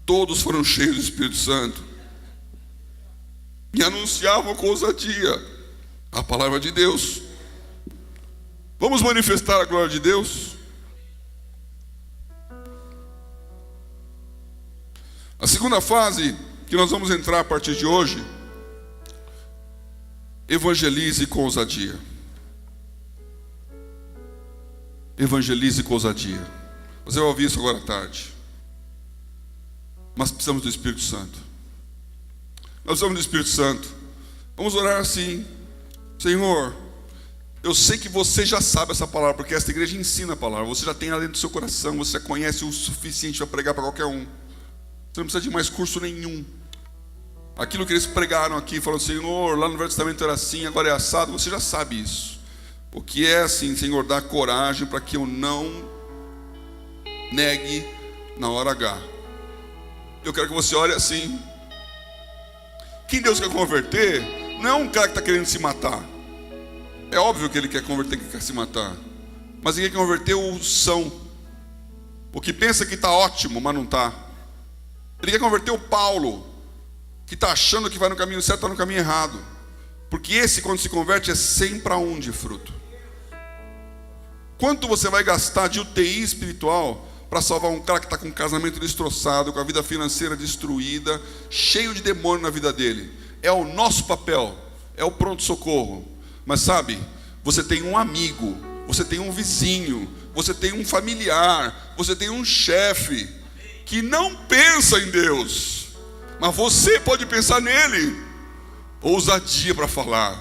Todos foram cheios do Espírito Santo e anunciavam com ousadia a palavra de Deus. Vamos manifestar a glória de Deus? A segunda fase que nós vamos entrar a partir de hoje: evangelize com ousadia. Evangelize com ousadia. Você vai ouvir isso agora à tarde. Mas precisamos do Espírito Santo. Nós precisamos do Espírito Santo. Vamos orar assim: Senhor, eu sei que você já sabe essa palavra, porque esta igreja ensina a palavra. Você já tem ela dentro do seu coração. Você já conhece o suficiente para pregar para qualquer um. Você não precisa de mais curso nenhum. Aquilo que eles pregaram aqui, falando: Senhor, lá no Velho Testamento era assim, agora é assado. Você já sabe isso. O que é assim, Senhor, dá coragem para que eu não negue na hora H. Eu quero que você ore assim. Quem Deus quer converter não é um cara que está querendo se matar. É óbvio que ele quer converter, que quer se matar. Mas ele quer converter o são. O que pensa que está ótimo, mas não está. Ele quer converter o Paulo, que está achando que vai no caminho certo, está no caminho errado. Porque esse, quando se converte, é 100 para 1 de fruto. Quanto você vai gastar de UTI espiritual para salvar um cara que está com o casamento destroçado, com a vida financeira destruída, cheio de demônio na vida dele? É o nosso papel, é o pronto-socorro. Mas sabe, você tem um amigo, você tem um vizinho, você tem um familiar, você tem um chefe que não pensa em Deus, mas você pode pensar nele. Ousadia para falar,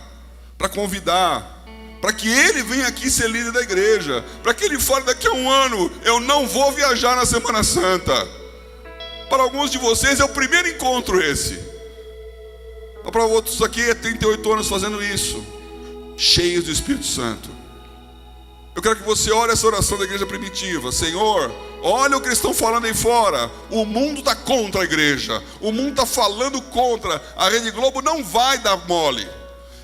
para convidar, para que ele venha aqui ser líder da igreja, para que ele fale daqui a um ano: eu não vou viajar na Semana Santa. Para alguns de vocês é o primeiro encontro esse, para outros aqui é 38 anos fazendo isso, cheios do Espírito Santo. Eu quero que você ore essa oração da igreja primitiva: Senhor, olha o que eles estão falando aí fora. O mundo está contra a igreja, o mundo está falando contra. A Rede Globo não vai dar mole.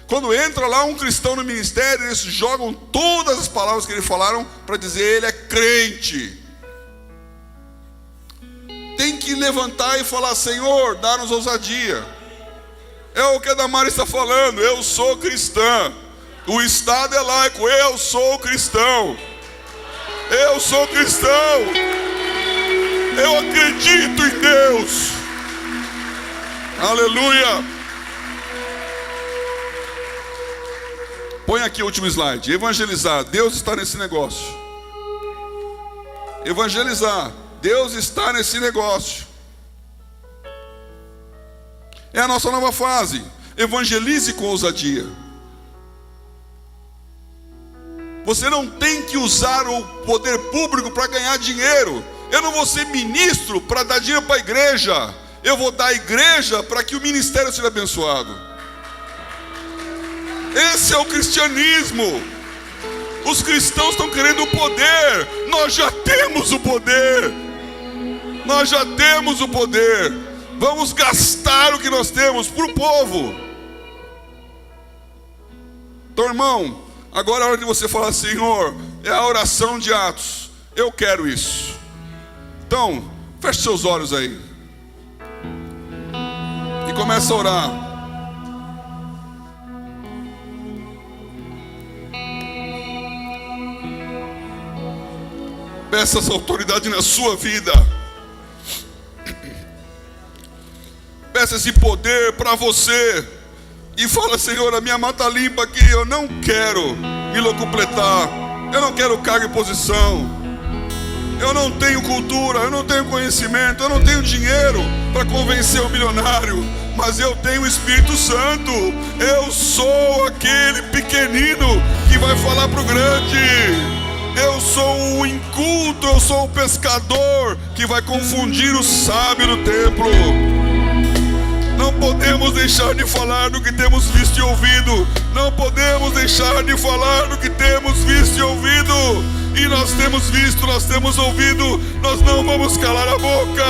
Quando entra lá um cristão no ministério, eles jogam todas as palavras que eles falaram para dizer: ele é crente. Tem que levantar e falar: Senhor, dá-nos ousadia. É o que a Damares está falando: eu sou cristã. O Estado é laico, eu sou cristão. Eu sou cristão. Eu acredito em Deus. Aleluia. Põe aqui o último slide. Evangelizar. Deus está nesse negócio. Evangelizar. Deus está nesse negócio. É a nossa nova fase. Evangelize com ousadia. Você não tem que usar o poder público para ganhar dinheiro. Eu não vou ser ministro para dar dinheiro para a igreja. Eu vou dar à igreja para que o ministério seja abençoado. Esse é o cristianismo. Os cristãos estão querendo o poder. Nós já temos o poder. Nós já temos o poder. Vamos gastar o que nós temos para o povo. Então, irmão, agora é a hora de você falar: Senhor, é a oração de Atos. Eu quero isso. Então, feche seus olhos aí. E começa a orar. Peça essa autoridade na sua vida. Peça esse poder para você. E fala: Senhor, a minha mão está limpa aqui. Eu não quero me locupletar. Eu não quero cargo e posição. Eu não tenho cultura, eu não tenho conhecimento, eu não tenho dinheiro para convencer o milionário. Mas eu tenho o Espírito Santo. Eu sou aquele pequenino que vai falar para o grande. Eu sou o inculto, eu sou o pescador que vai confundir o sábio no templo. Não podemos deixar de falar do que temos visto e ouvido. Não podemos deixar de falar do que temos visto e ouvido. E nós temos visto, nós temos ouvido. Nós não vamos calar a boca.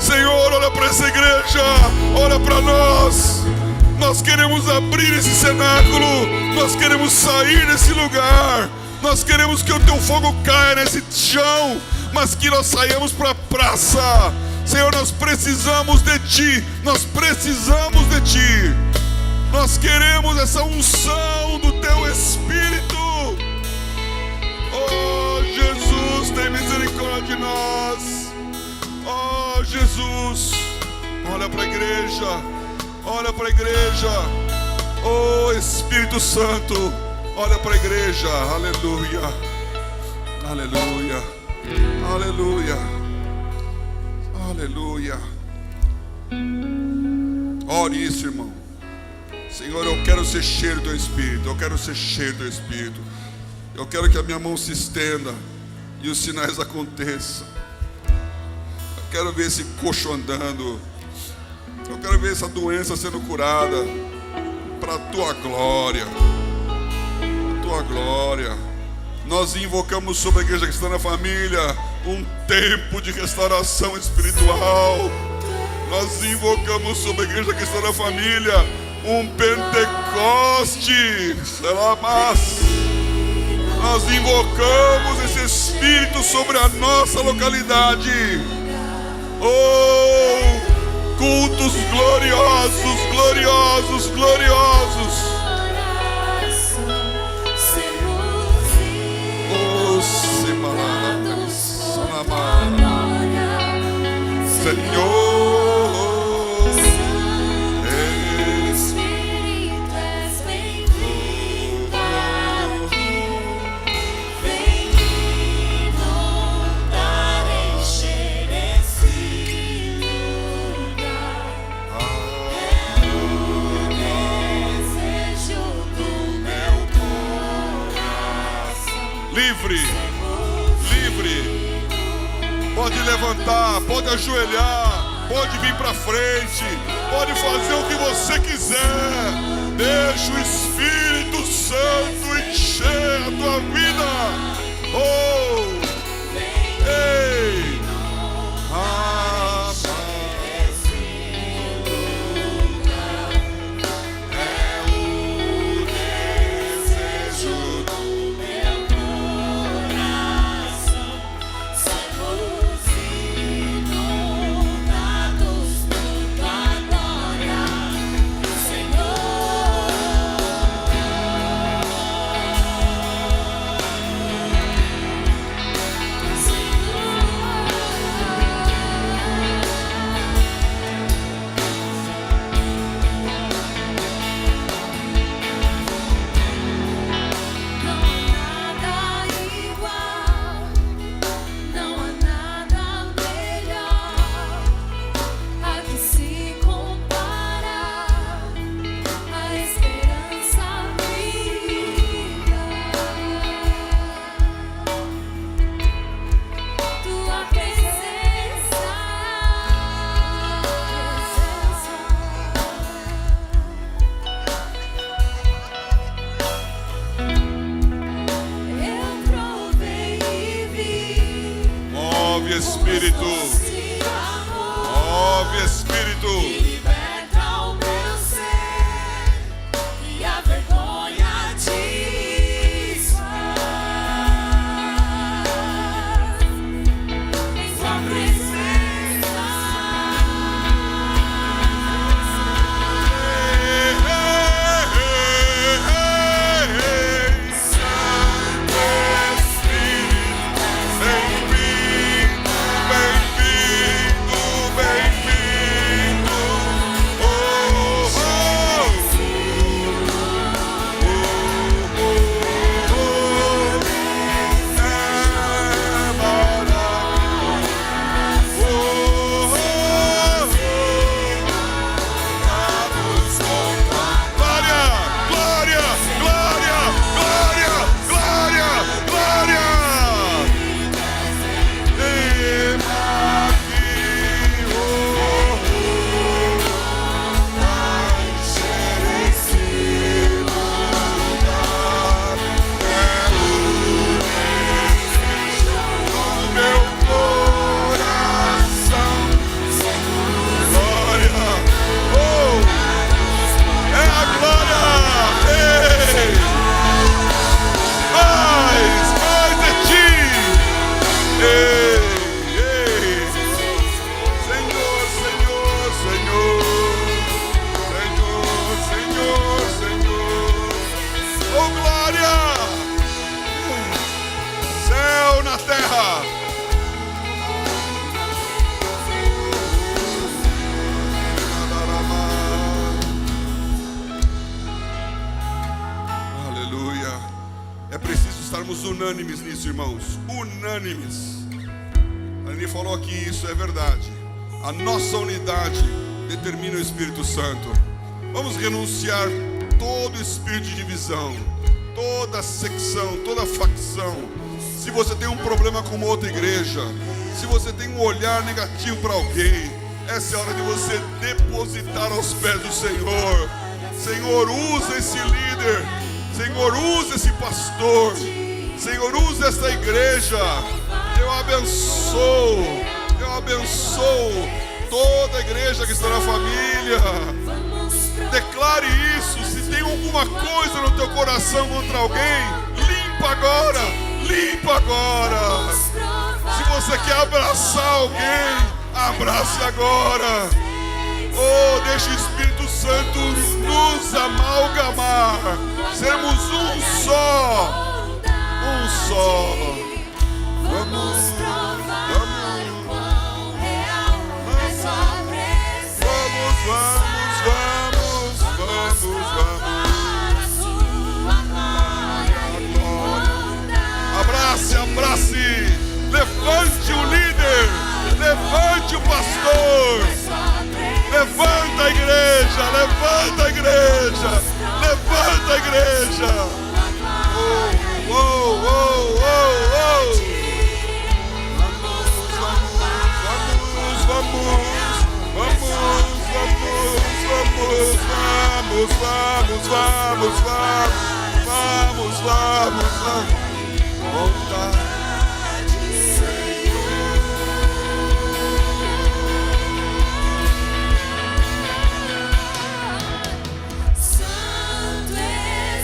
Senhor, olha para essa igreja. Olha para nós. Nós queremos abrir esse cenáculo. Nós queremos sair desse lugar. Nós queremos que o teu fogo caia nesse chão, mas que nós saiamos para a praça. Senhor, nós precisamos de Ti. Nós precisamos de Ti. Nós queremos essa unção do Teu Espírito. Oh, Jesus, tem misericórdia de nós. Oh, Jesus, olha para a igreja. Olha para a igreja. Oh, Espírito Santo, olha para a igreja. Aleluia. Aleluia. Aleluia. Aleluia. Ore isso, irmão. Senhor, eu quero ser cheio do Teu Espírito. Eu quero ser cheio do Teu Espírito. Eu quero que a minha mão se estenda e os sinais aconteçam. Eu quero ver esse coxo andando. Eu quero ver essa doença sendo curada. Para a Tua glória. A Tua glória. Nós invocamos sobre a Igreja Cristã na Família um tempo de restauração espiritual. Nós invocamos sobre a Igreja Cristã na Família um Pentecoste. Nós invocamos esse Espírito sobre a nossa localidade. Oh, Cultos gloriosos, gloriosos, gloriosos. Oh, Semarada, Senhor. Espírito és bem-vindo aqui. Vem inundar, encher esse lugar. É o desejo do meu coração. Livre, livre. Pode levantar, pode ajoelhar, pode vir para frente, pode fazer o que você quiser. Deixa o Espírito Santo encher a tua vida. Oh, ei, Somos inundados por tua glória, Não há nada igual, não há nada melhor a que se compara a esperança viva. Tua presença. Eu provei e vi. move Espírito, move Espírito. Liberta o meu ser e a vergonha desfaz. Em sua presença. Santo Espírito, bem-vindo, bem-vindo, bem-vindo. Oh, oh, glória, glória, glória, glória, glória, glória. Meu coração, glória, oh, é a glória, ei, mais de ti, ei, ei, Senhor, Senhor, Senhor, Senhor, Senhor, Senhor, oh glória, céu na terra. Aleluia. É preciso estarmos unânimes nisso, irmãos. Unânimes. A Aline falou aqui, isso é verdade. A nossa unidade determina o Espírito Santo. Vamos renunciar todo espírito de divisão, toda secção, toda facção. Se você tem um problema com uma outra igreja, se você tem um olhar negativo para alguém, essa é a hora de você depositar aos pés do Senhor. Senhor, usa esse líder. Senhor, usa esse pastor. Senhor, usa essa igreja. Eu abençoo toda a igreja que está na família. Declare isso. Se tem alguma coisa no teu coração contra alguém, limpa agora. Limpa agora. Se você quer abraçar alguém, abrace agora. Deixa o Espírito Santo nos amalgamar. Sermos um só. Um só. Vamos provar quão real é sua presença. Vamos. Provar a sua glória e bondade. Abrace. Levante o líder. Levante o pastor. Levanta a igreja. Levanta a igreja. Vamos. Vontade. Santo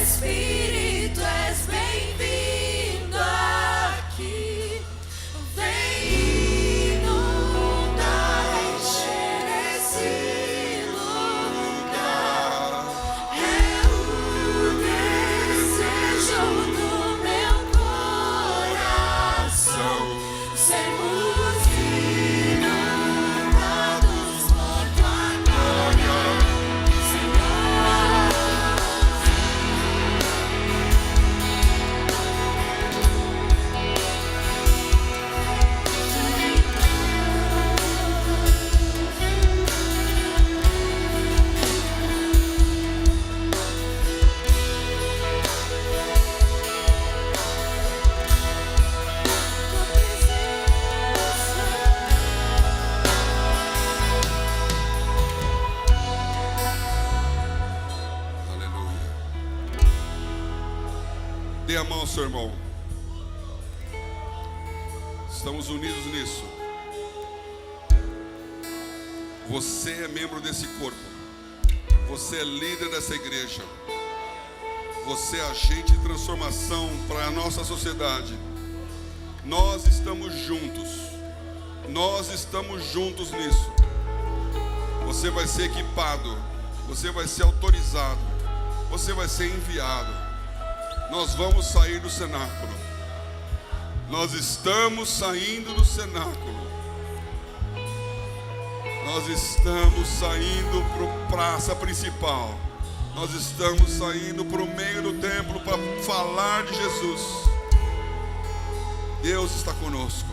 Espírito, és bem-vindo aqui. Vem inundar, encher esse lugar. É o desejo do meu coração. Sermos inundados por tua glória, Senhor. Aleluia. Dê a mão ao seu irmão. Estamos unidos nisso. Você é membro desse corpo. Você é líder dessa igreja. Você é agente de transformação para a nossa sociedade. Nós estamos juntos. Nós estamos juntos nisso. Você vai ser equipado. Você vai ser autorizado. Você vai ser enviado. Nós vamos sair do cenáculo. Nós estamos saindo do cenáculo. Nós estamos saindo para a praça principal. Nós estamos saindo para o meio do templo para falar de Jesus. Deus está conosco.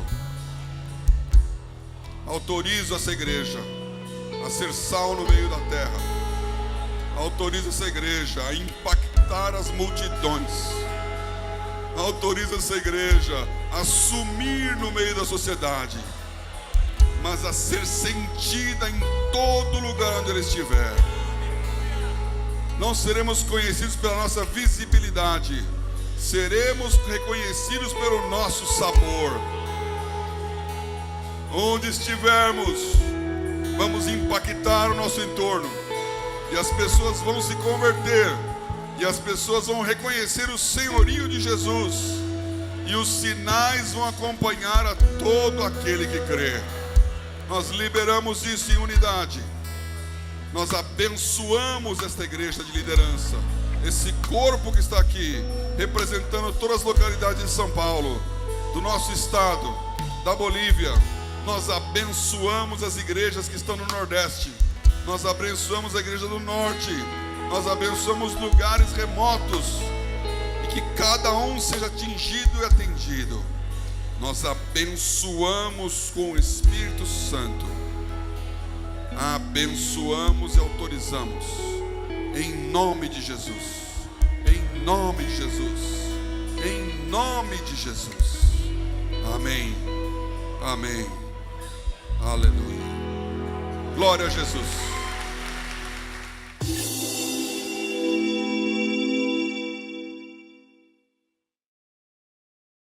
Autorizo essa igreja a ser sal no meio da terra. Autorizo essa igreja a impactar as multidões. Autorizo essa igreja a sumir no meio da sociedade, mas a ser sentida em todo lugar onde ela estiver. Não seremos conhecidos pela nossa visibilidade, seremos reconhecidos pelo nosso sabor. Onde estivermos, vamos impactar o nosso entorno, e as pessoas vão se converter, e as pessoas vão reconhecer o senhorio de Jesus, e os sinais vão acompanhar a todo aquele que crê. Nós liberamos isso em unidade. Nós abençoamos esta igreja de liderança, esse corpo que está aqui, representando todas as localidades de São Paulo, do nosso estado, da Bolívia. Nós abençoamos as igrejas que estão no Nordeste. Nós abençoamos a igreja do Norte. Nós abençoamos lugares remotos, e que cada um seja atingido e atendido. Nós abençoamos com o Espírito Santo. Abençoamos e autorizamos em nome de Jesus. Em nome de Jesus. Em nome de Jesus. Amém. Amém. Aleluia. Glória a Jesus.